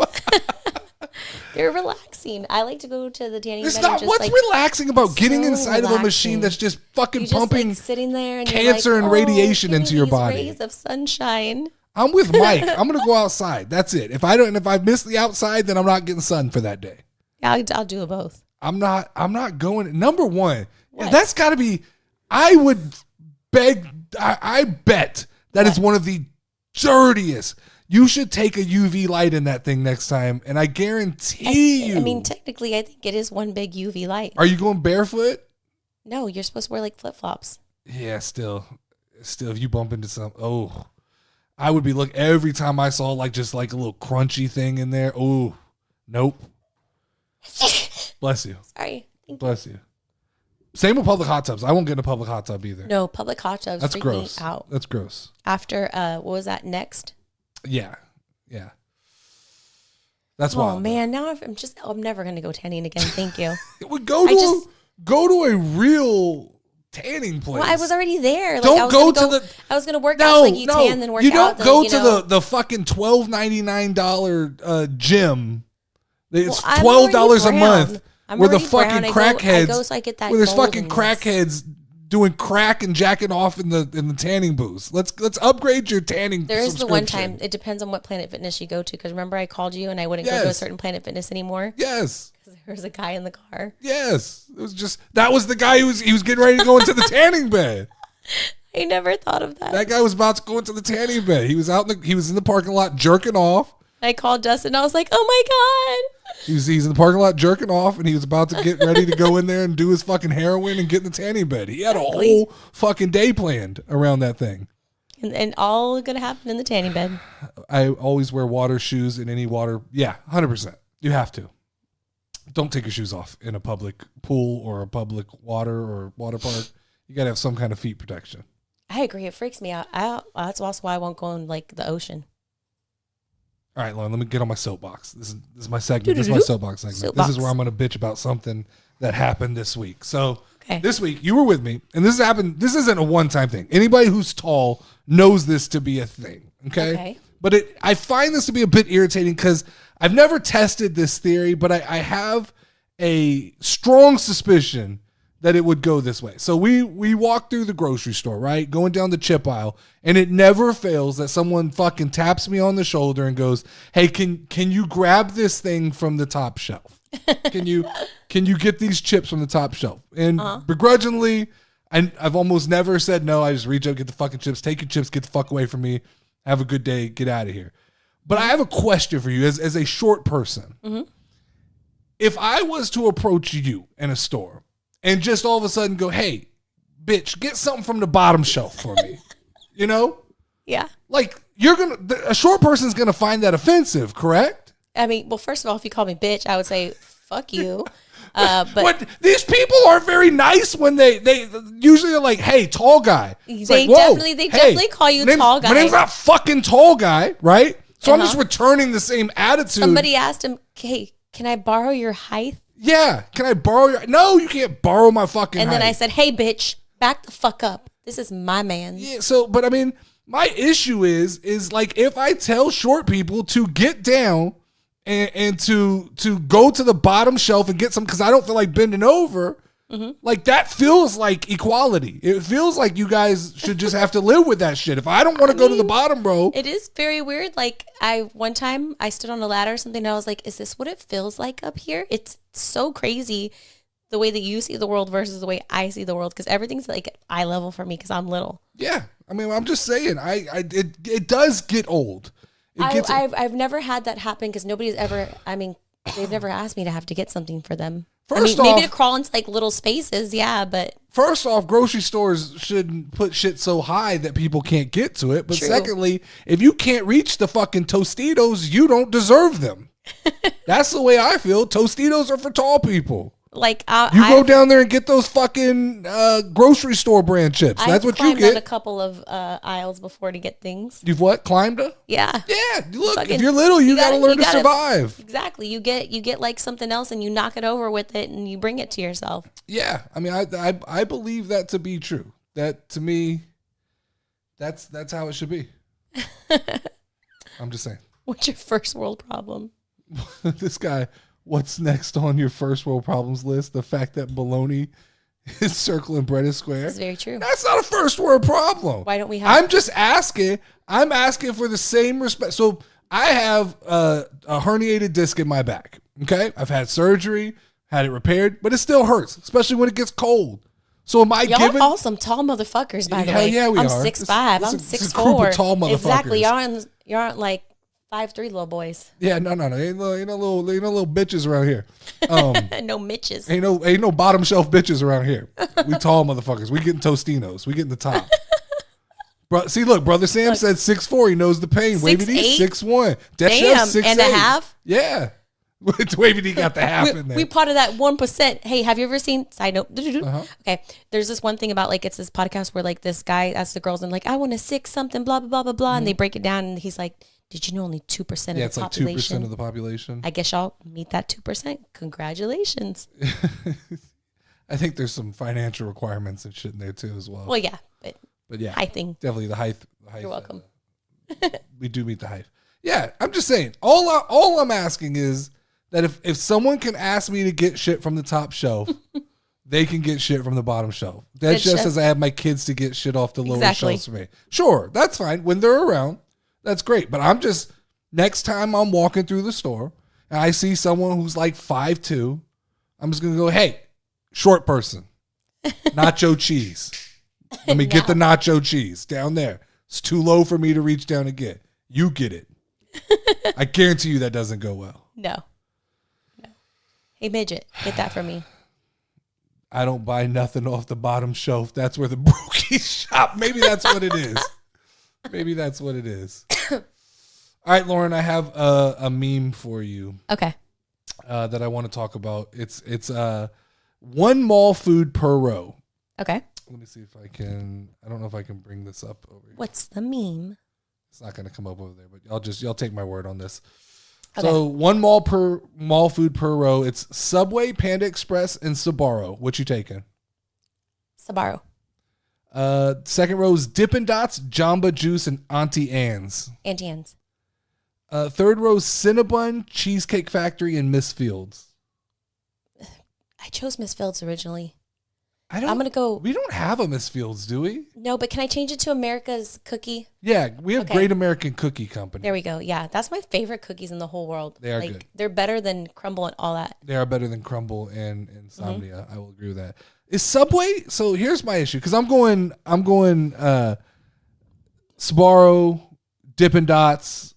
They're relaxing. I like to go to the tanning bed. What's relaxing about getting inside of a machine that's just fucking pumping sitting there and cancer and radiation into your body? Rays of sunshine. I'm with Mike. I'm gonna go outside. That's it. If I miss the outside, then I'm not getting sun for that day. Yeah, I'll do both. I'm not going. Number one, that's got to be. I would beg. I bet that is one of the dirtiest. You should take a UV light in that thing next time, and I guarantee you. I mean, technically, I think it is one big UV light. Are you going barefoot? No, you're supposed to wear like flip flops. Yeah, still, if you bump into some, I would be every time I saw just like a little crunchy thing in there. Oh, nope. Bless you. Sorry. Bless you. Same with public hot tubs. I won't get in a public hot tub either. No, public hot tubs. That's freak gross. Me out. That's gross. After what was that next? Yeah. That's why. Oh man, now I'm never gonna go tanning again. Thank you. Go to a real tanning place. Well, I was already there. Like, Don't go to the. I was gonna work out like you tan, then work out. You don't then, go to the fucking $12.99 gym. It's $12 a month. Where the fucking crackheads, where there's fucking crackheads doing crack and jacking off in the tanning booths. Let's upgrade your tanning. There is the one time. It depends on what Planet Fitness you go to. Because remember, I called you and I wouldn't go to a certain Planet Fitness anymore. Yes. Because there was a guy in the car. Yes. It was that was the guy he was getting ready to go into the tanning bed. I never thought of that. That guy was about to go into the tanning bed. He was he was in the parking lot jerking off. I called Dustin. I was like, "Oh my god!" He's in the parking lot jerking off, and he was about to get ready to go in there and do his fucking heroin and get in the tanning bed. He had a whole fucking day planned around that thing. And all gonna happen in the tanning bed. I always wear water shoes in any water. Yeah, 100%. You have to. Don't take your shoes off in a public pool or a public water or water park. You gotta have some kind of feet protection. I agree. It freaks me out. That's also why I won't go in the ocean. All right, Lauren, let me get on my soapbox. This is my segment. This is my soapbox segment. This is where I'm going to bitch about something that happened this week. So This week, you were with me, and this happened. This isn't a one-time thing. Anybody who's tall knows this to be a thing, okay? But I find this to be a bit irritating because I've never tested this theory, but I have a strong suspicion that it would go this way. So we walk through the grocery store, right? Going down the chip aisle, and it never fails that someone fucking taps me on the shoulder and goes, "Hey, can you grab this thing from the top shelf? Can you get these chips from the top shelf?" And begrudgingly, I've almost never said no. I just reach up, get the fucking chips, take your chips, get the fuck away from me. Have a good day, get out of here. But I have a question for you as a short person. Mm-hmm. If I was to approach you in a store and just all of a sudden go, "Hey, bitch, get something from the bottom shelf for me." You know? Yeah. Like, a short person's going to find that offensive, correct? I mean, well, first of all, if you call me bitch, I would say, fuck you. But these people aren't very nice when they usually are like, "Hey, tall guy." They definitely call you tall guy. My name's not fucking tall guy, right? So I'm just returning the same attitude. Somebody asked him, "Hey, can I borrow your height?" Yeah, can I borrow your... No, you can't borrow my fucking And then height. I said, "Hey, bitch, back the fuck up. This is my man." Yeah, so, but I mean, my issue is like, if I tell short people to get down and to go to the bottom shelf and get some, because I don't feel like bending over, like, that feels like equality. It feels like you guys should just have to live with that shit. If I don't want to go to the bottom row... It is very weird. Like, one time I stood on a ladder or something, and I was like, "Is this what it feels like up here?" It's so crazy the way that you see the world versus the way I see the world, because everything's like eye level for me because I'm little. Yeah. I mean, I'm just saying, it does get old. I've never had that happen because nobody's ever, they've never asked me to have to get something for them. Maybe to crawl into like little spaces, yeah, but... First off, grocery stores shouldn't put shit so high that people can't get to it. But secondly, if you can't reach the fucking Tostitos, you don't deserve them. That's the way I feel. Tostitos are for tall people. Like, you go down there and get those fucking grocery store brand chips. That's what you get. I've climbed on a couple of aisles before to get things. You've what? Climbed a? Yeah. Yeah. Look, if you're little, you gotta learn to survive. Exactly. You get like something else and you knock it over with it and you bring it to yourself. Yeah. I mean, I believe that to be true. That, to me, that's how it should be. I'm just saying. What's your first world problem? This guy... What's next on your first world problems list? The fact that bologna is circle and bread is square. This is very true. That's not a first world problem. Why don't we have... I'm just asking. I'm asking for the same respect. So I have a herniated disc in my back. Okay? I've had surgery, had it repaired, but it still hurts, especially when it gets cold. So am I Y'all are all some tall motherfuckers, by the way. Yeah, we I'm are. 6'5". I'm 6'4". Group of tall motherfuckers. Exactly. Y'all aren't like 5'3" little boys. Yeah, no. Ain't no little bitches around here. No Mitches. Ain't no bottom shelf bitches around here. We tall motherfuckers. We getting Tostinos. We getting the top. See, look, Brother Sam said 6'4". He knows the pain. Wavy D 6'1". Damn, 6'8". and a half? Yeah. Wavy D got the half in there. We part of that 1%. Hey, have you ever seen, side note, okay, there's this one thing about, like, it's this podcast where, like, this guy asks the girls, and like, I want a 6 something, blah, blah, blah, blah, blah, and they break it down, and he's like, did you know only 2% of the population? Yeah, it's like 2% of the population. I guess y'all meet that 2%. Congratulations. I think there's some financial requirements and shit in there too as well. Well, yeah, but yeah, height thing. definitely the height. You're welcome. We do meet the height. Yeah, I'm just saying. All I'm asking is that if someone can ask me to get shit from the top shelf, they can get shit from the bottom shelf. That's just as I have my kids to get shit off the lower shelves for me. Sure, that's fine when they're around. That's great. But I'm just, next time I'm walking through the store and I see someone who's like 5'2", I'm just going to go, hey, short person, nacho cheese. Let me get the nacho cheese down there. It's too low for me to reach down and get. You get it. I guarantee you that doesn't go well. No. Hey, midget, get that for me. I don't buy nothing off the bottom shelf. That's where the brookies shop. Maybe that's what it is. Maybe that's what it is. All right, Lauren, I have a meme for you. Okay. That I want to talk about. It's one mall food per row. Okay. Let me see if I can. I don't know if I can bring this up over here. What's the meme? It's not going to come up over there, but y'all take my word on this. Okay. So one mall food per row. It's Subway, Panda Express, and Sbarro. What you taking? Sbarro. Second row is Dippin' Dots, Jamba Juice, and Auntie Anne's. Auntie Anne's. Third row is Cinnabon, Cheesecake Factory, and Miss Fields. I chose Miss Fields originally. I'm gonna go. We don't have a Miss Fields, do we? No, but can I change it to America's Cookie? Yeah, we have Great American Cookie Company. There we go. Yeah, that's my favorite cookies in the whole world. They are good. They're better than Crumble and all that. They are better than Crumble and Insomnia. I will agree with that. Is Subway? So here's my issue because I'm going Sbarro, Dippin' Dots,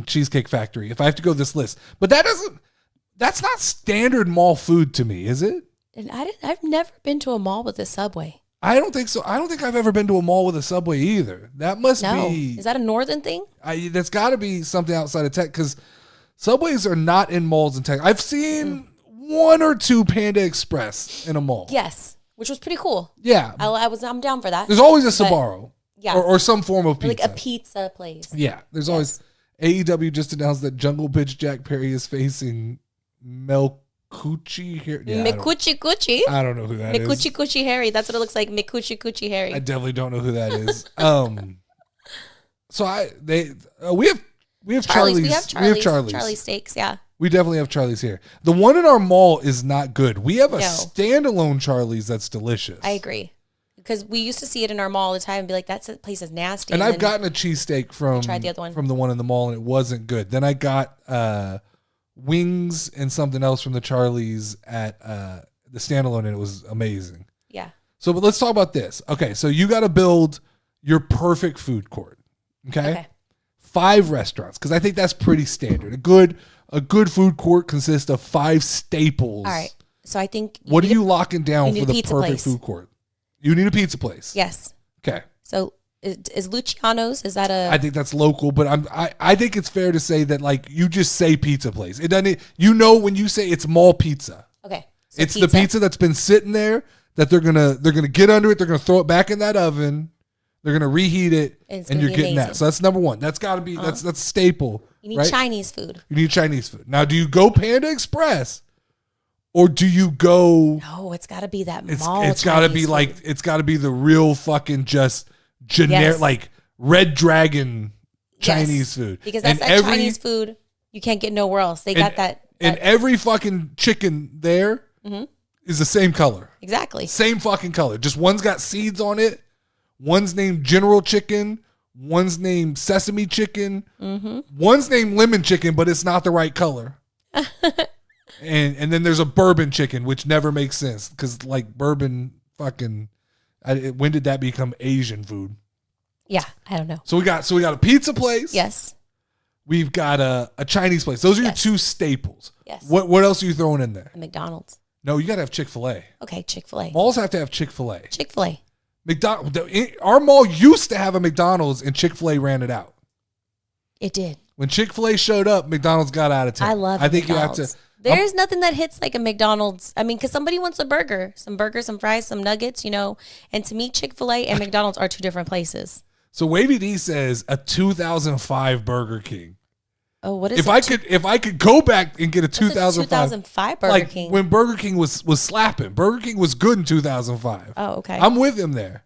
Cheesecake Factory. If I have to go this list, but that's not standard mall food to me, is it? And I've never been to a mall with a Subway. I don't think so. I don't think I've ever been to a mall with a Subway either. That must be. Is that a northern thing? That's got to be something outside of tech because Subways are not in malls in tech. I've seen one or two Panda Express in a mall. Yes, which was pretty cool. Yeah, I'm down for that. There's always a Sbarro. Yeah, or some form of pizza. Like a pizza place. Yeah, there's always. AEW just announced that Jungle Bitch Jack Perry is facing Melkuchi here. Yeah, Mikuchi Kuchi. I don't know who that is. Mikuchi Kuchi Harry. That's what it looks like. Mikuchi Kuchi Harry. I definitely don't know who that is. So we have Charlie's. We have Charlie's. Charlie Steaks. Yeah. We definitely have Charlie's here. The one in our mall is not good. We have a standalone Charlie's that's delicious. I agree. Because we used to see it in our mall all the time and be like, that place is nasty. And I've gotten a cheesesteak from the one in the mall and it wasn't good. Then I got wings and something else from the Charlie's at the standalone and it was amazing. Yeah. So but let's talk about this. Okay, so you got to build your perfect food court. Okay? 5 restaurants because I think that's pretty standard. A good food court consists of 5 staples. All right. So I think what are you locking down for the perfect place. Food court? You need a pizza place. Yes. Okay. So is Luciano's? Is that a? I think that's local, but I think it's fair to say that like you just say pizza place. It doesn't. You know when you say it's mall pizza. Okay. So it's the pizza that's been sitting there that they're gonna get under it. They're gonna throw it back in that oven. They're gonna reheat it, and you're getting that. So that's number one. That's got to be that's staple. You need Chinese food. You need Chinese food. Now, do you go Panda Express? Or do you go? No, it's got to be that mall. It's got to be food. Like it's got to be the real fucking just generic like Red Dragon Chinese food. Because that's that Chinese food you can't get nowhere else. They got that. And every fucking chicken there is the same color. Exactly. Same fucking color. Just one's got seeds on it. One's named General Chicken. One's named Sesame Chicken. One's named Lemon Chicken, but it's not the right color. And then there's a bourbon chicken, which never makes sense because like bourbon fucking, when did that become Asian food? Yeah, I don't know. So we got a pizza place. Yes. We've got a Chinese place. Those are your Yes. two staples. Yes. What else are you throwing in there? A McDonald's. No, you got to have Chick-fil-A. Okay, Chick-fil-A. Malls have to have Chick-fil-A. Chick-fil-A. Our mall used to have a McDonald's and Chick-fil-A ran it out. It did. When Chick-fil-A showed up, McDonald's got out of town. I think McDonald's. you have to. There's nothing that hits like a McDonald's. I mean, because somebody wants a burger, some fries, some nuggets, And to me, Chick-fil-A and McDonald's are two different places. So Wavy D says a 2005 Burger King. Oh, what is if it? if I could go back and get a 2005 Burger like King? when Burger King was slapping. Burger King was good in 2005. Oh, okay. I'm with him there.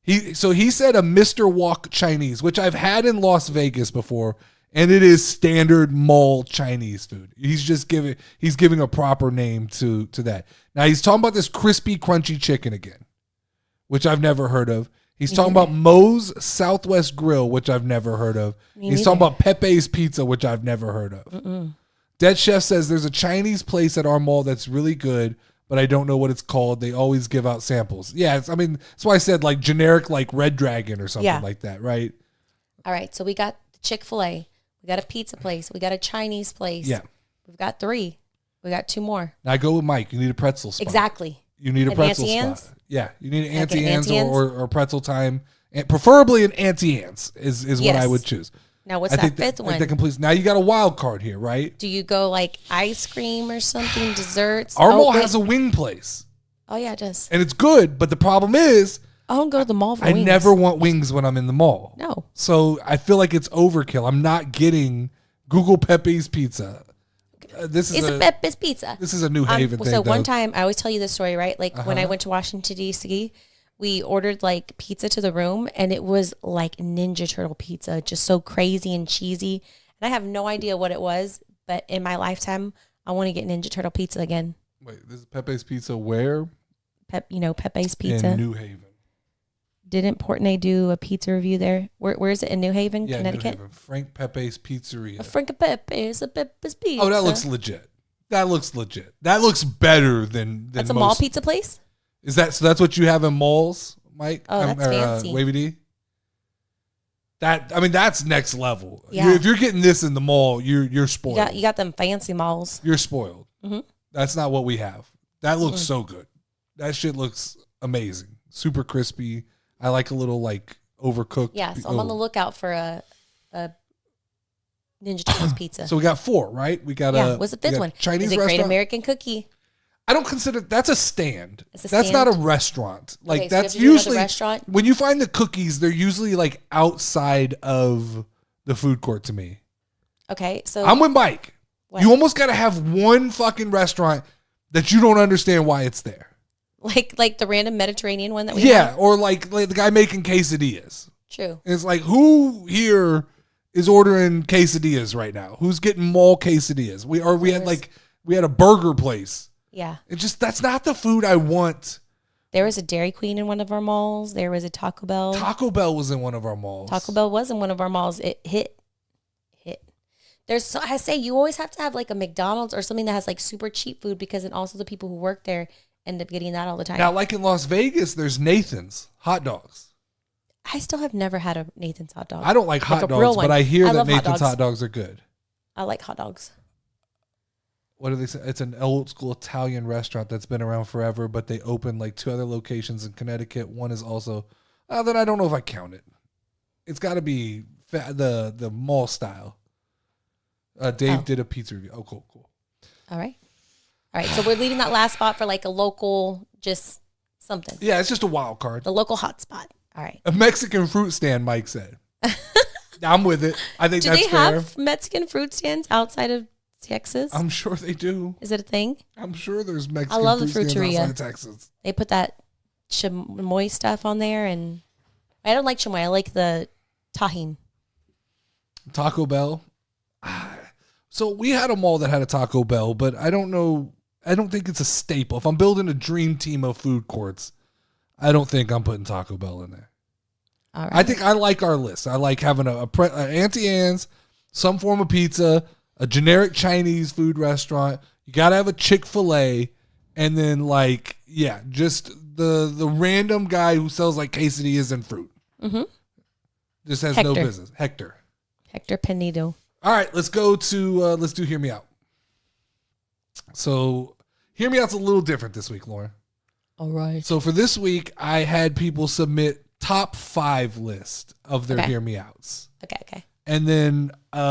He said a Mr. Wok Chinese, which I've had in Las Vegas before, and it is standard mall Chinese food. He's giving a proper name to that. Now he's talking about this crispy crunchy chicken again, which I've never heard of. He's talking about Moe's Southwest Grill, which I've never heard of. He's talking about Pepe's Pizza, which I've never heard of. Dead Chef says there's a Chinese place at our mall that's really good, but I don't know what it's called. They always give out samples. Yeah, that's why I said like generic like Red Dragon or something like that, right? All right, so we got Chick-fil-A. We got a pizza place. We got a Chinese place. Yeah. We've got 3. We got 2 more. Now I go with Mike. You need a pretzel spot. Exactly. You need a An pretzel Auntie spot. Anne's? Yeah, you need an Like Auntie an Anne's Auntie Anne's? or pretzel time, and preferably an Auntie Anne's is what Yes. I would choose. Now, what's I that think fifth one? that completes. Now you got a wild card here, right? Do you go like ice cream or something, desserts? Our mall wait. has a wing place, Oh, yeah, it does. and it's good. But the problem is, I don't go to the mall for I wings. never want wings when I'm in the mall. No. So I feel like it's overkill. I'm not getting Google Pepe's Pizza. This is It's a Pepe's Pizza. This is a New Haven thing. So one though. time, I always tell you this story, right? Like when I went to Washington, D.C., we ordered like pizza to the room, and it was like Ninja Turtle pizza, just so crazy and cheesy. And I have no idea what it was, but in my lifetime, I want to get Ninja Turtle pizza again. Wait, this is Pepe's Pizza where? Pepe's Pizza. In New Haven. Didn't Portney do a pizza review there? Where is it, in New Haven, Yeah, Connecticut? New Haven. Frank Pepe's Pizzeria. Frank Pepe's Pizza. Oh, that looks legit. That looks better than That's a most. mall pizza place? Is that so? That's what you have in malls, Mike? Oh, that's fancy. Wavy D. That's next level. Yeah. If you're getting this in the mall, you're spoiled. You got them fancy malls. You're spoiled. Mhm. That's not what we have. That looks so good. That shit looks amazing. Super crispy. I like a little like overcooked. Yeah, so I'm on the lookout for a Ninja Turtles pizza. So we got 4, right? We got what's the 5th one? Chinese is it restaurant. Great American Cookie? I don't consider that's a stand. It's a That's stand? not a restaurant. Like Okay, so you that's have to do another usually restaurant? when you find the cookies, they're usually like outside of the food court to me. Okay, so I'm with Mike. What? You almost got to have one fucking restaurant that you don't understand why it's there. like the random Mediterranean one that we Yeah, have? or like the guy making quesadillas. True. It's like who here is ordering quesadillas right now? Who's getting mall quesadillas? We had a burger place. Yeah. It just that's not the food I want. There was a Dairy Queen in one of our malls. There was a Taco Bell. Taco Bell was in one of our malls. Taco Bell was in one of our malls. It hit. I say you always have to have like a McDonald's or something that has like super cheap food, because then also the people who work there end up getting that all the time. Now, like in Las Vegas, there's Nathan's hot dogs. I still have never had a Nathan's hot dog. I don't like hot a real dogs, one. but I hear I that love hot Nathan's dogs. hot dogs are good. I like hot dogs. What do they say? It's an old school Italian restaurant that's been around forever, but they opened like 2 other locations in Connecticut. One is also, then I don't know if I count it. It's got to be the mall style. Dave did a pizza review. Oh, cool. All right. So we're leaving that last spot for like a local, just something. Yeah, it's just a wild card. The local hot spot. All right. A Mexican fruit stand, Mike said. I'm with it. I think Do that's they fair. have Mexican fruit stands outside of Texas? I'm sure they do. Is it a thing? I'm sure there's Mexican love the fruit stands fruiteria. outside of Texas. They put that chamoy stuff on there, and I don't like chamoy. I like the tahine. Taco Bell. So we had a mall that had a Taco Bell, but I don't know. I don't think it's a staple. If I'm building a dream team of food courts, I don't think I'm putting Taco Bell in there. All right. I think I like our list. I like having an Auntie Anne's, some form of pizza, a generic Chinese food restaurant. You got to have a Chick-fil-A, and then just the random guy who sells like quesadillas and fruit. Mm-hmm. Just has no Hector. business. Hector. Hector Penido. All right, let's go to let's do Hear Me Out. So Hear Me Out's a little different this week, Lauren. All right. So for this week, I had people submit top 5 list of their Hear Me Outs. Okay. And then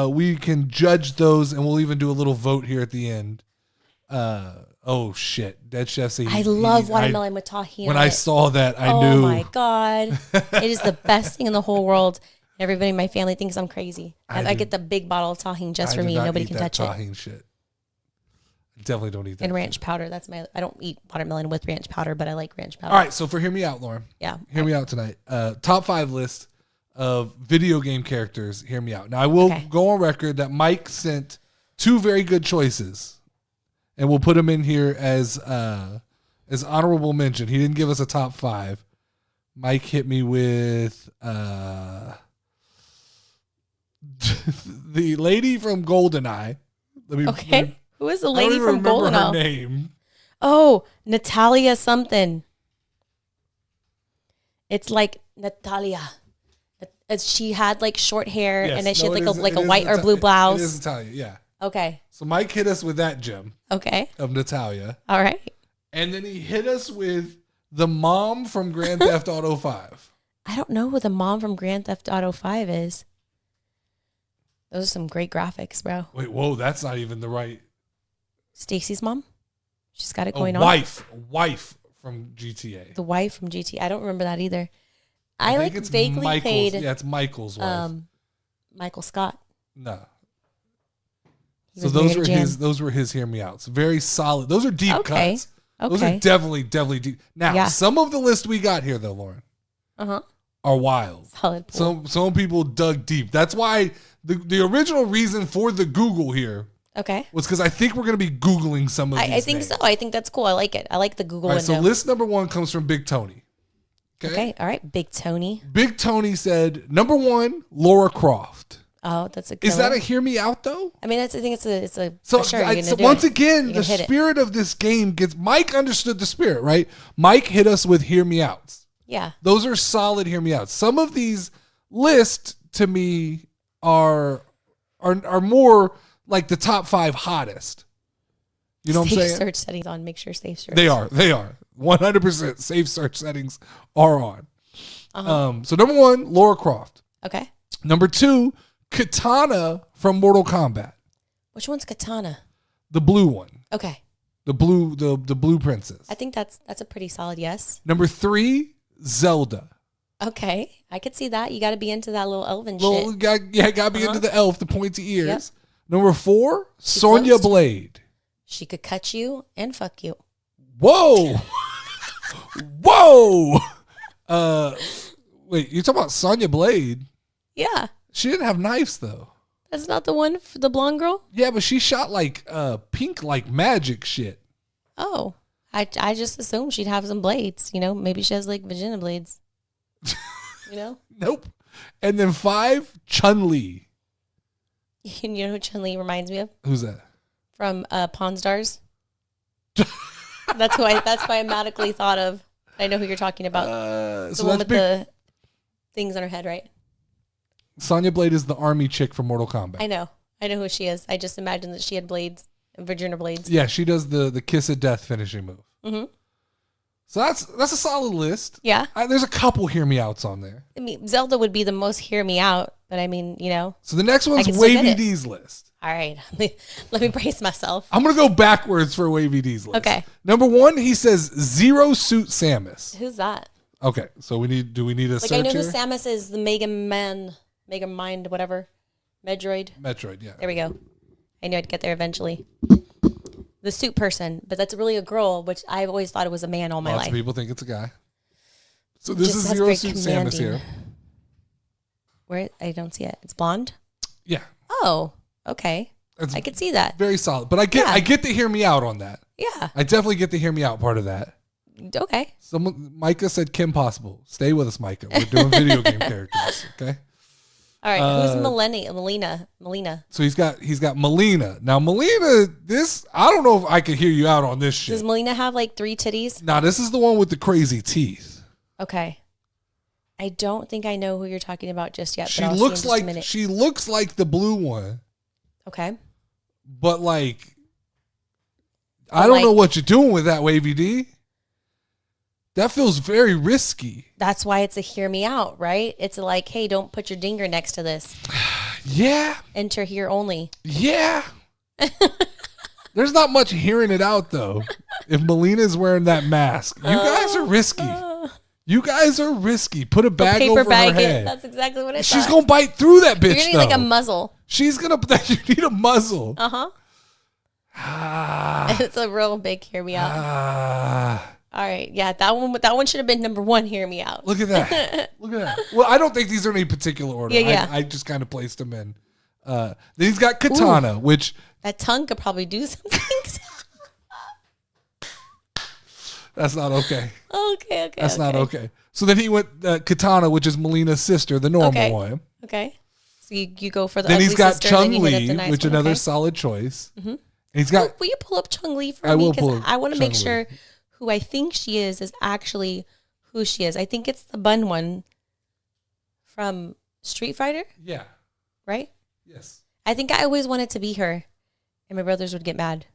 we can judge those, and we'll even do a little vote here at the end. Oh shit, Dead Chef said I love watermelon with tahini. When I saw that, I knew. Oh my god, it is the best thing in the whole world. Everybody in my family thinks I'm crazy. I get the big bottle of tahini just for me. Nobody can touch it. Tahini shit. I definitely don't eat that. And ranch powder. That's my. I don't eat watermelon with ranch powder, but I like ranch powder. All right, so for Hear Me Out, Lauren. Yeah. Hear Me Out tonight. Top 5 list of video game characters. Hear Me Out. Now I will go on record that Mike sent 2 very good choices, and we'll put them in here as honorable mention. He didn't give us a top 5. Mike hit me with the lady from GoldenEye. Who is the lady from GoldenEye? Her name. Oh, Natalia something. It's like Natalia. She had like short hair, and then she had like a white or blue blouse. It is Natalia, yeah. Okay. So Mike hit us with that gem. Okay. Of Natalia. All right. And then he hit us with the mom from Grand Theft Auto 5. I don't know who the mom from Grand Theft Auto 5 is. Those are some great graphics, bro. Wait, whoa, that's not even the right. Stacy's mom? She's got it going on. Wife from GTA. The wife from GTA. I don't remember that either. I like it's vaguely Michael's, paid. Yeah, it's Michael's wife. Michael Scott. No. He So those were his Hear Me Outs. Very solid. Those are deep cuts. Those are definitely deep. Now, some of the list we got here though, Lauren, are wild. Solid pool. Some people dug deep. That's why the original reason for the Google here was because I think we're going to be Googling some of these I think names. so. I think that's cool. I like it. I like the Google All right, window. so list number 1 comes from Big Tony. Okay. All right. Big Tony. Big Tony said, number 1, Laura Croft. Oh, that's a killer. Is that a Hear Me Out though? I mean, I think it's a so, for sure. so once again, the spirit of this game gets. Mike understood the spirit, right? Mike hit us with Hear Me Outs. Yeah, those are solid Hear Me Outs. Some of these lists to me are more like the top 5 hottest. You know what I'm saying? Search settings on. Make sure safe search. They are 100% safe search settings are on. So number 1, Laura Croft. Okay. Number 2, Katana from Mortal Kombat. Which one's Katana? The blue one. Okay. The blue princess. I think that's a pretty solid yes. Number 3, Zelda. Okay. I could see that. You got to be into that little elven shit. Got to be into the elf, the pointy ears. Yep. Number 4, Sonya Blade. She could cut you and fuck you. Whoa. Whoa. Wait, you're talking about Sonya Blade? Yeah. She didn't have knives though. That's not the one for the blonde girl? Yeah, but she shot like pink like magic shit. Oh. I just assumed she'd have some blades, maybe she has like vagina blades. Nope. And then 5, Chun-Li. You know who Chun-Li reminds me of? Who's that? From Pawn Stars. That's who I automatically thought of. I know who you're talking about. The one with the things on her head, right? Sonya Blade is the army chick from Mortal Kombat. I know who she is. I just imagined that she had blades, vagina blades. Yeah, she does the kiss of death finishing move. Mm-hmm. So that's a solid list. Yeah. There's a couple Hear Me Outs on there. I mean, Zelda would be the most Hear Me Out, but I mean, So the next one's Wavy D's list. All right. Let me brace myself. I'm going to go backwards for Wavy D's list. Okay. Number 1, he says Zero Suit Samus. Who's that? Okay. So do we need a search I know here? who Samus is, the Mega Mind, whatever. Metroid, yeah. There we go. I knew I'd get there eventually. The suit person, but that's really a girl, which I've always thought it was a man all my life. Lots of people think it's a guy. So this is Zero Suit Samus here. Where? I don't see it. It's blonde? Yeah. Oh, okay. I could see that. Very solid. But I get to Hear Me Out on that. Yeah. I definitely get to Hear Me Out part of that. Okay. Micah said Kim Possible. Stay with us, Micah. We're doing video game characters. Okay. All right. Who's Melina? So he's got Melina. Now Melina, I don't know if I could hear you out on this shit. Does Melina have like 3 titties? Nah, this is the one with the crazy teeth. Okay. I don't think I know who you're talking about just yet. She but I'll looks see in just a minute. she looks like the blue one, Okay. but like I don't know what you're doing with that, Wavy D. That feels very risky. That's why it's a hear me out, right? It's like, hey, don't put your dinger next to this. Yeah. Enter here only. Yeah. There's not much hearing it out though. If Melina's wearing that mask, you guys are risky. You guys are risky. Put a bag over her head. That's exactly what I thought. She's gonna bite through that bitch. You're gonna need like a muzzle. She's gonna. You need a muzzle. It's a real big hear me out. All right, yeah, that one should have been number 1. Hear me out. Look at that. Look at that. Well, I don't think these are in any particular order. Yeah. I just kind of placed them in. Then he's got Katana, which that tongue could probably do some things. that's not okay. Okay. That's not okay. So then he went Katana, which is Melina's sister, the normal one. Okay. So you go for the. Then ugly he's got sister, Chung then you hit Li, up the nice which one, another okay? solid choice. Mm-hmm. And he's got. Will you pull up Chung Li for I me? will Because pull I want to make Chung Li. sure who I think she is actually who she is. I think it's the bun one from Street Fighter, Yeah. right? Yes. I think I always wanted to be her, and my brothers would get mad,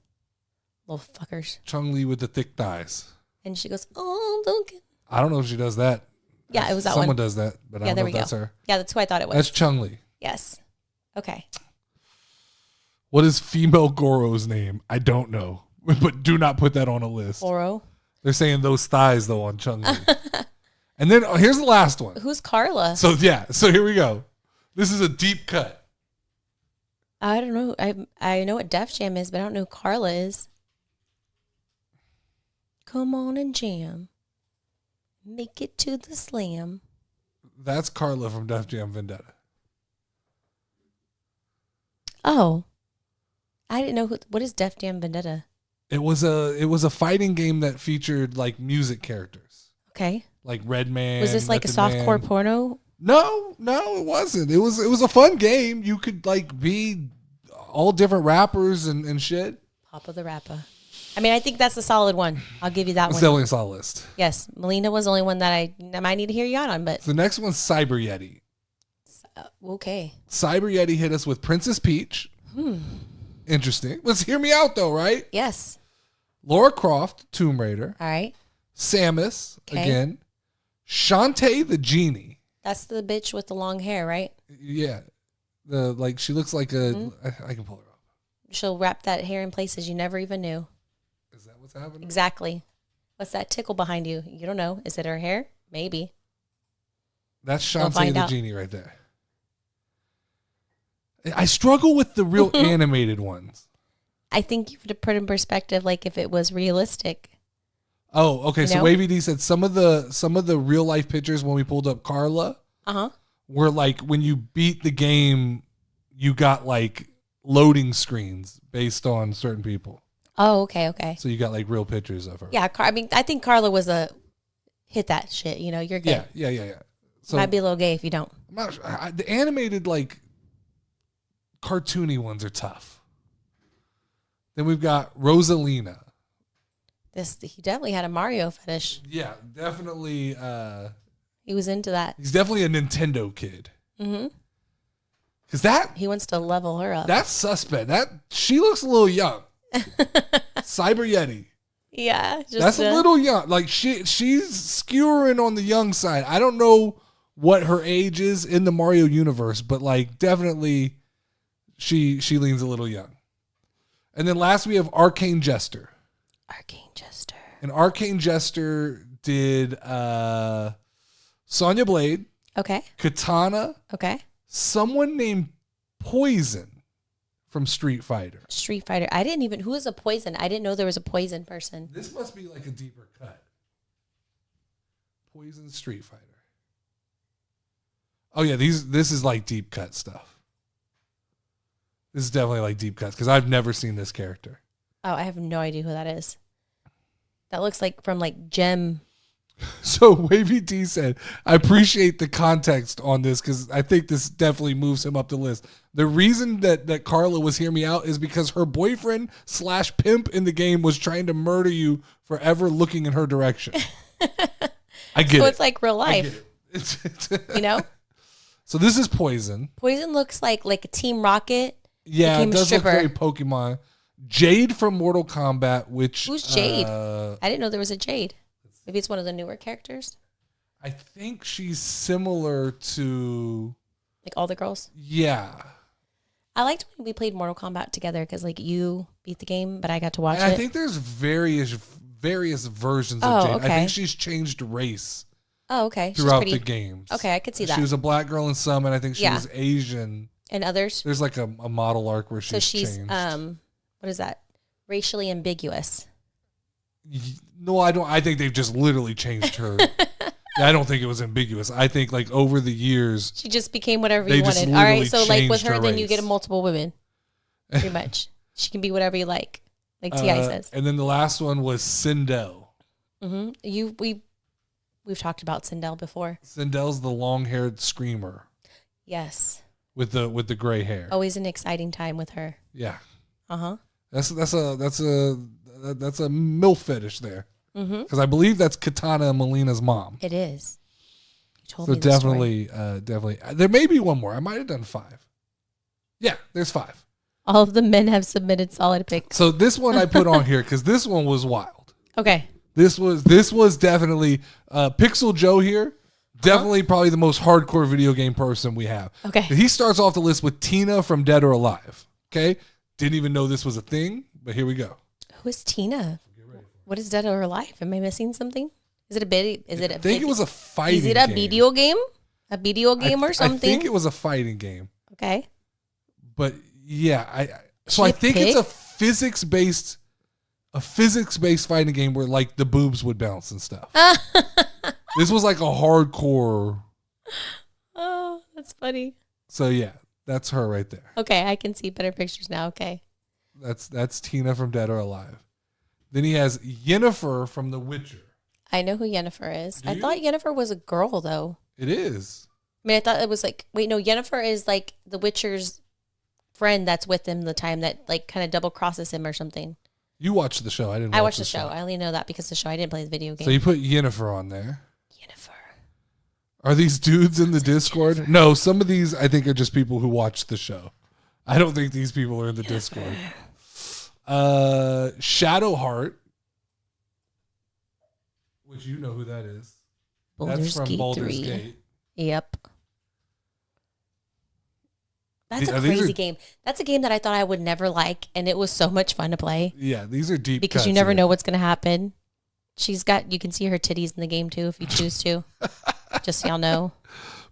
little fuckers. Chung Li with the thick thighs. And she goes, "Oh, don't get." I don't know if she does that. Yeah, it was that Someone one. does that, but I Yeah, don't there know we if that's go. her. Yeah, that's who I thought it was. That's Chung Li. Yes. Okay. What is female Goro's name? I don't know, but do not put that on a list. Oro. They're saying those thighs though on Chung Li. And then here's the last one. Who's Carla? So here we go. This is a deep cut. I don't know. I know what Def Jam is, but I don't know who Carla is. Come on and jam. Make it to the slam. That's Carla from Def Jam Vendetta. Oh. I didn't know what is Def Jam Vendetta? It was a fighting game that featured like music characters. Okay. Like Redman. Was this like a Method softcore Man. porno? No, it wasn't. It was a fun game. You could like be all different rappers and shit. Papa the Rapper. I mean, I think that's a solid one. I'll give you that It's one. definitely a solid list. Yes. Melina was the only one that I might need to hear you out on, but So the next one's Cyber Yeti. okay. Cyber Yeti hit us with Princess Peach. Interesting. Let's hear me out though, right? Yes. Lara Croft, Tomb Raider. All right. Samus, Okay. again. Shantae the Genie. That's the bitch with the long hair, right? Yeah. She looks like a I can pull her up. She'll wrap that hair in places you never even knew. Is that what's happening? Exactly. What's that tickle behind you? You don't know. Is it her hair? Maybe. That's We'll Shantae find the out. Genie right there. I struggle with the real animated ones. I think you have to put in perspective, like if it was realistic. Oh, okay. You So know? Wavy D said some of the real life pictures when we pulled up Carla were like when you beat the game, you got like loading screens based on certain people. Oh, okay. So you got like real pictures of her. Yeah, I mean, I think Carla was a hit that shit. You know, you're good. Yeah. So Might be a little gay if you don't. I'm not sure. The animated like cartoony ones are tough. Then we've got Rosalina. He definitely had a Mario fetish. Yeah, definitely. He was into that. He's definitely a Nintendo kid. Mm-hmm. Because He wants to level her up. that's suspect. She looks a little young. Cyber Yeti. Yeah, That's a little young. Like she's skewering on the young side. I don't know what her age is in the Mario universe, but like definitely she leans a little young. And then last we have Arcane Jester. Arcane Jester. And Arcane Jester did Sonya Blade, Okay. Katana, Okay. someone named Poison from Street Fighter. Street Fighter. Who is a Poison? I didn't know there was a Poison person. This must be like a deeper cut. Poison Street Fighter. Oh yeah, this is like deep cut stuff. This is definitely like deep cuts because I've never seen this character. Oh, I have no idea who that is. That looks like from like Gem. So Wavy D said, I appreciate the context on this because I think this definitely moves him up the list. The reason that Carla was hear me out is because her boyfriend / pimp in the game was trying to murder you for ever looking in her direction. I get it. So it's like real I get life. it. You know? So this is Poison. Poison looks like a Team Rocket. Yeah, became it a does look stripper. very Pokemon. Jade from Mortal Kombat, which Who's Jade? I didn't know there was a Jade. Maybe it's one of the newer characters. I think she's similar to Like all the girls. Yeah. I liked when we played Mortal Kombat together because like you beat the game, but I got to watch And it. I think there's various versions Oh, of Jade. okay. I think she's changed race Oh, okay. She's throughout pretty, the games. Okay, I could see that. She was a black girl in some, and I think she Yeah. was Asian. And others. There's like a model arc where she's So she's changed. what is that? Racially ambiguous. No, I don't. I think they've just literally changed her. I don't think it was ambiguous. I think like over the years, She just became whatever They you just wanted. All right, literally so like with changed her, her then you race. get multiple women. Pretty much. She can be whatever you like T.I. says. and then the last one was Sindel. We've talked about Sindel before. Sindel's the long-haired screamer Yes. with the gray hair. Always an exciting time with her. Yeah, Uh-huh. that's a MILF fetish there. Mm-hmm. Because I believe that's Katana and Melina's mom. It is. You told So me the definitely, definitely. There may be one more. I might have done 5. Yeah, there's 5. All of the men have submitted solid picks. So this one I put on here because this one was wild. Okay. This was definitely Pixel Joe here. Definitely probably the most hardcore video game person we have. Okay. He starts off the list with Tina from Dead or Alive. Okay. Didn't even know this was a thing, but here we go. Who is Tina? What is Dead or Alive? Am I missing something? Is it a bit? Is it a? I think it was a fighting Is it a game. video game? A video game or something? I think it was a fighting game. Okay. But yeah, I She think it's a picked? physics-based fighting game where like the boobs would bounce and stuff. This was like a hardcore. Oh, that's funny. So yeah, that's her right there. Okay, I can see better pictures now. Okay. That's Tina from Dead or Alive. Then he has Yennefer from The Witcher. I know who Yennefer is. Do I you? thought Yennefer was a girl though. It is. I mean, I thought it was like, wait, no, Yennefer is like the Witcher's friend that's with him the time that like kind of double crosses him or something. You watched the show. I didn't. I watch watched the show. I only know that because of the show. I didn't play the video game. So you put Yennefer on there. Yennefer. Are these dudes in the Discord? No, some of these I think are just people who watched the show. I don't think these people are in the Discord. Shadowheart, which you know who that is. Baldur's That's from Gate Baldur's 3. Gate. Yep. That's a These are- crazy game. That's a game that I thought I would never like, and it was so much fun to play Yeah, these are deep because you cuts never here. know what's going to happen. You can see her titties in the game too if you choose to. Just so y'all know.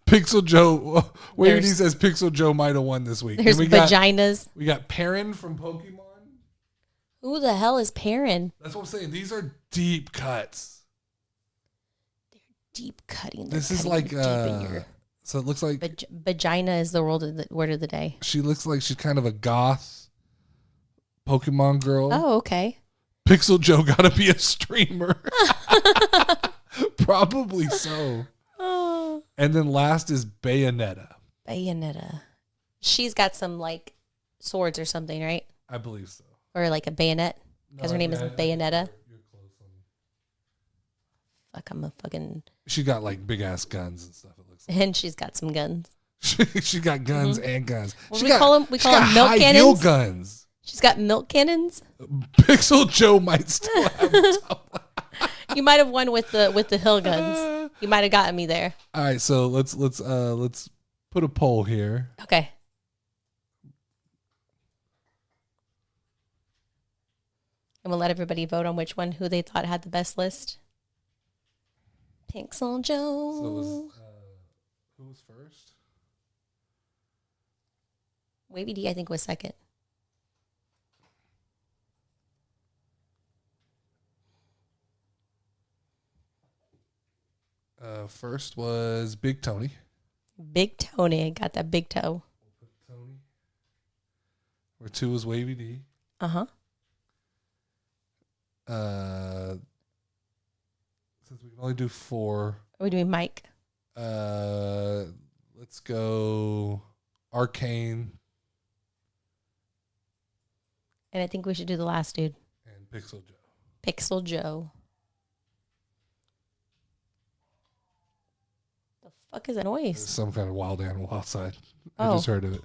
Pixel Joe. Wait, he There's- says Pixel Joe might have won this week. There's Then vaginas. we got Perrin from Pokemon. Who the hell is Perrin? That's what I'm saying. These are deep cuts. Deep cutting. This They're is cutting like deep in your so it looks like vagina is the word of the day. she looks like she's kind of a goth Pokemon girl. Oh, okay. Pixel Joe gotta be a streamer. Probably so. Oh, And then last is Bayonetta. Bayonetta. She's got some like swords or something, right? I believe so. Or like a bayonet. Because her name is Bayonetta. You're close on. Fuck, I'm a fucking. She got like big ass guns and stuff. It looks like And she's got some guns. she got guns and guns. Well, She we got- call 'em- we she call 'em got milk high heel cannons. guns. She's got milk cannons. Pixel Joe might still have some. You might have won with the hill guns. You might have gotten me there. All right, so let's put a poll here. Okay. And we'll let everybody vote on who they thought had the best list. Pixel Joe. So it was who was first? Wavy D, I think, was second. First was Big Tony. Big Tony got that big toe. Tony. Where 2 was Wavy D. Uh-huh. Since we can only do 4, Are we doing Mike? let's go Arcane And I think we should do the last dude. and Pixel Joe. Pixel Joe. The fuck is that noise? Some kind of wild animal outside. Oh. I just heard of it.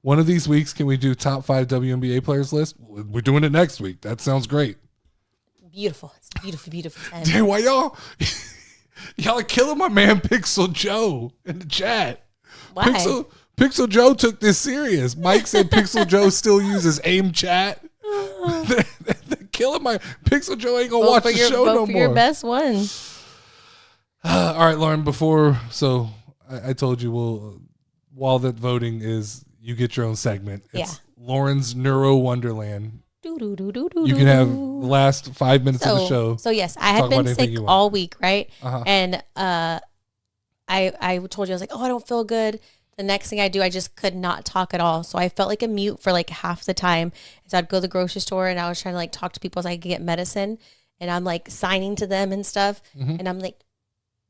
One of these weeks, can we do top 5 WNBA players list? We're doing it next week. That sounds great. Beautiful. It's a beautiful, beautiful time. Damn, why y'all are killing my man Pixel Joe in the chat. Why? Pixel Joe took this serious. Mike said Pixel Joe still uses AIM chat. They're killing my Pixel Joe ain't gonna watch the show no more. For your best one. All right, Lauren. I told you while that voting is, you get your own segment. It's Lauren's Neuro Wonderland. You can have the last 5 minutes of the show. So yes, I had been sick all week, right? Uh-huh. And I told you, I was like, oh, I don't feel good. The next thing I do, I just could not talk at all. So I felt like a mute for like half the time. So I'd go to the grocery store and I was trying to like talk to people so I could get medicine. And I'm like signing to them and stuff. Mm-hmm. And I'm like,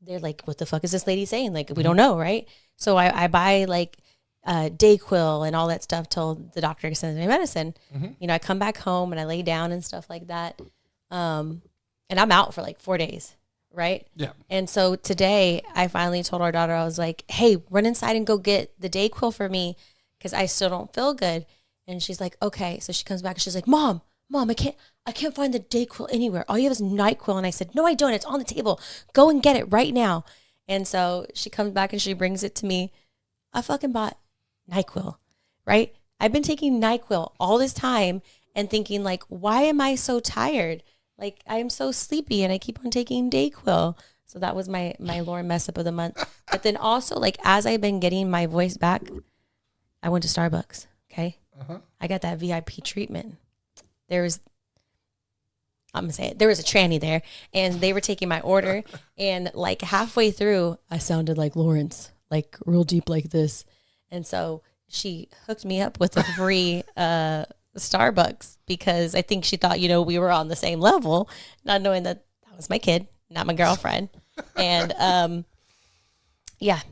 they're like, what the fuck is this lady saying? Like, we don't know, right? So I buy like Dayquil and all that stuff till the doctor sends me medicine. Mm-hmm. You know, I come back home and I lay down and stuff like that. And I'm out for like 4 days, right? Yeah. And so today I finally told our daughter, I was like, hey, run inside and go get the Dayquil for me because I still don't feel good. And she's like, okay. So she comes back and she's like, Mom, I can't find the Dayquil anywhere. All you have is NyQuil. And I said, no, I don't. It's on the table. Go and get it right now. And so she comes back and she brings it to me. I fucking bought NyQuil, right? I've been taking NyQuil all this time and thinking like, why am I so tired? Like I am so sleepy and I keep on taking Dayquil. So that was my Lauren mess up of the month. But then also like, as I've been getting my voice back, I went to Starbucks. Okay. Uh-huh. I got that VIP treatment. I'm going to say it. There was a tranny there and they were taking my order and like halfway through, I sounded like Lawrence, like real deep like this. And so she hooked me up with a free Starbucks because I think she thought, we were on the same level, not knowing that was my kid, not my girlfriend. And that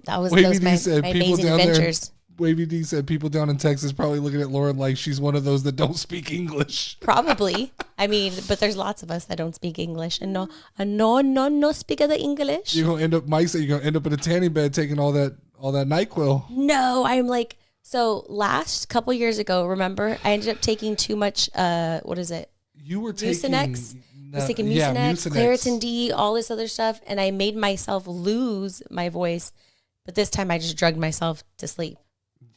was my amazing adventures. Wavy D said people down in Texas probably looking at Lauren like she's one of those that don't speak English. Probably. I mean, but there's lots of us that don't speak English and no speak of the English. Mike said you're gonna end up in a tanning bed taking all that NyQuil. No, I'm like, so last couple years ago, remember, I ended up taking too much, what is it? You were taking Mucinex. I was taking Mucinex, Claritin D, all this other stuff, and I made myself lose my voice. But this time I just drugged myself to sleep.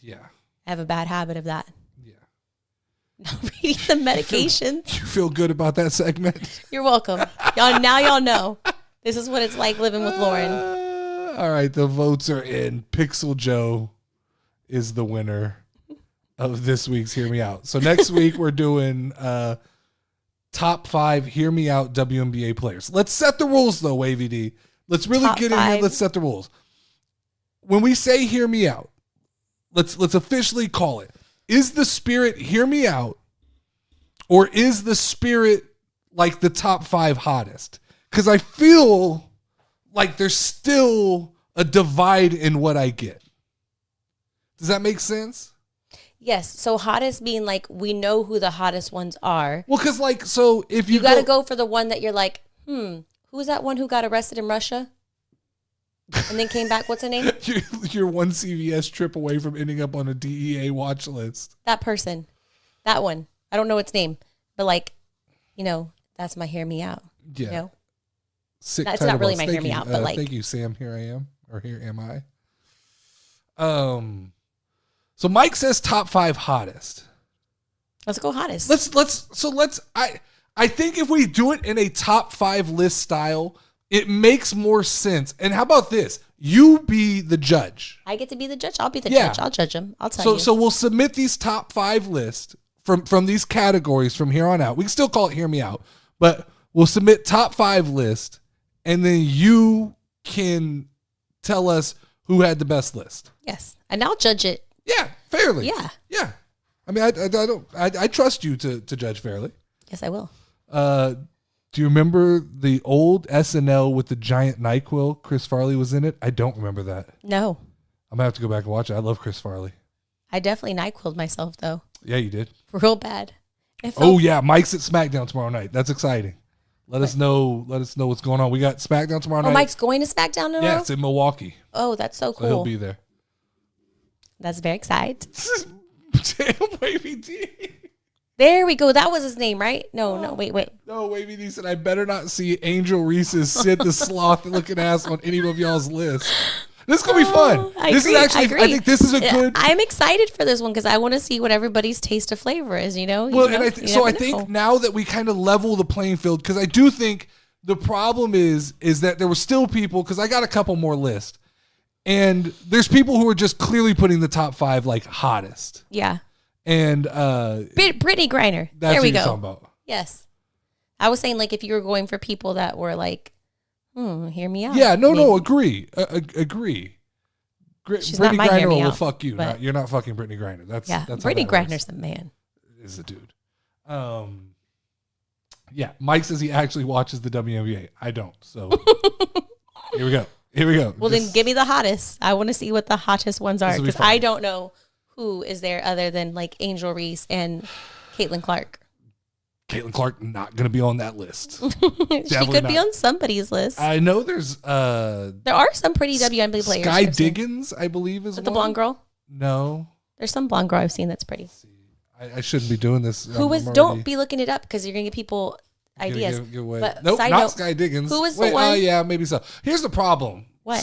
Yeah. I have a bad habit of that. Yeah. Not reading the medication. You feel good about that segment? You're welcome. Y'all know. This is what it's like living with Lauren. All right, the votes are in. Pixel Joe is the winner of this week's Hear Me Out. So next week we're doing top 5 Hear Me Out WNBA players. Let's set the rules though, Wavy D. Let's really get in here. Let's set the rules. When we say Hear Me Out, let's officially call it. Is the spirit Hear Me Out, or is the spirit like the top 5 hottest? Because I feel like there's still a divide in what I get. Does that make sense? Yes. So hottest being like, we know who the hottest ones are. Well, because like, so if you got to go for the one that you're like, who's that one who got arrested in Russia? And then came back. What's her name? You're one CVS trip away from ending up on a DEA watch list. That person. That one. I don't know its name. But like, that's my Hear Me Out. Yeah. It's not really my Hear Me Out, but like. Thank you, Sam. Here I am. Or here am I. So Mike says top 5 hottest. Let's go hottest. I think if we do it in a top 5 list style, it makes more sense. And how about this? You be the judge. I get to be the judge. I'll be the judge. I'll judge them. I'll tell you. So we'll submit these top 5 lists from these categories from here on out. We can still call it Hear Me Out, but we'll submit top 5 list, and then you can tell us who had the best list. Yes, and I'll judge it. Yeah, fairly. Yeah. I mean, I trust you to judge fairly. Yes, I will. Do you remember the old SNL with the giant NyQuil? Chris Farley was in it. I don't remember that. No. I'm gonna have to go back and watch it. I love Chris Farley. I definitely NyQuil'd myself though. Yeah, you did. Real bad. Oh yeah, Mike's at SmackDown tomorrow night. That's exciting. Let us know what's going on. We got SmackDown tomorrow night. Mike's going to SmackDown tomorrow? Yeah, it's in Milwaukee. Oh, that's so cool. So he'll be there. That's very exciting. Damn, Wavy D. There we go. That was his name, right? No, wait. No, Wavy D said, I better not see Angel Reese's Sid the Sloth looking ass on any of y'all's list. This is going to be fun. I think this is a good. I'm excited for this one because I want to see what everybody's taste of flavor is, Well, and I think now that we kind of level the playing field, because I do think the problem is that there were still people, because I got a couple more lists, and there's people who are just clearly putting the top 5 like hottest. Yeah. And Brittany Griner. That's there we what you're go. talking about. Yes. I was saying like if you were going for people that were like, hear me out. Yeah, no, agree. Agree. She's Brittany not my hear Griner me will out, fuck you. but- You're not fucking Brittany Griner. That's Brittany Griner's the man. Is a dude. Yeah, Mike says he actually watches the WNBA. I don't. So here we go. Well, then give me the hottest. I want to see what the hottest ones are because I don't know who is there other than like Angel Reese and Caitlin Clark. Caitlin Clark not going to be on that list. She could be on somebody's list. I know there are some pretty WNBA players. Sky Diggins, I believe, is the blonde girl. No, there's some blonde girl I've seen that's pretty. I shouldn't be doing this. Don't be looking it up because you're gonna get people ideas. But nope, not note, Sky Diggins. Who was the one? Yeah, maybe so. Here's the problem. What?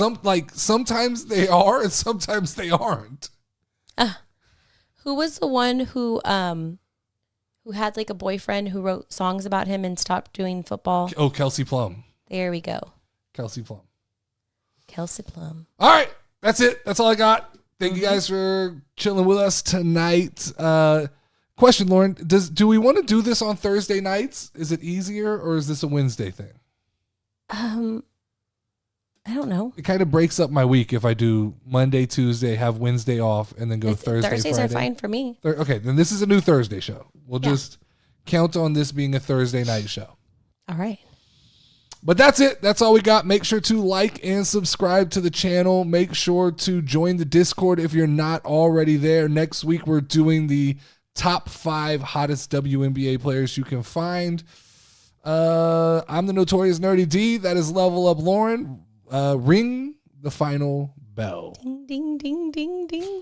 Sometimes they are and sometimes they aren't. Who was the one who had like a boyfriend who wrote songs about him and stopped doing football? Oh, Kelsey Plum. There we go. Kelsey Plum. All right, that's it. That's all I got. Thank you guys for chilling with us tonight. Question, Lauren, do we want to do this on Thursday nights? Is it easier or is this a Wednesday thing? I don't know. It kind of breaks up my week if I do Monday, Tuesday, have Wednesday off, and then go Thursday, Thursdays Friday. are fine for me. Okay, then this is a new Thursday show. We'll just count on this being a Thursday night show. All right. But that's it. That's all we got. Make sure to like and subscribe to the channel. Make sure to join the Discord if you're not already there. Next week, we're doing the top 5 hottest WNBA players you can find. I'm the notorious NerdyD. That is Level Up Lauren. Ring the final bell. Ding, ding, ding, ding, ding, ding.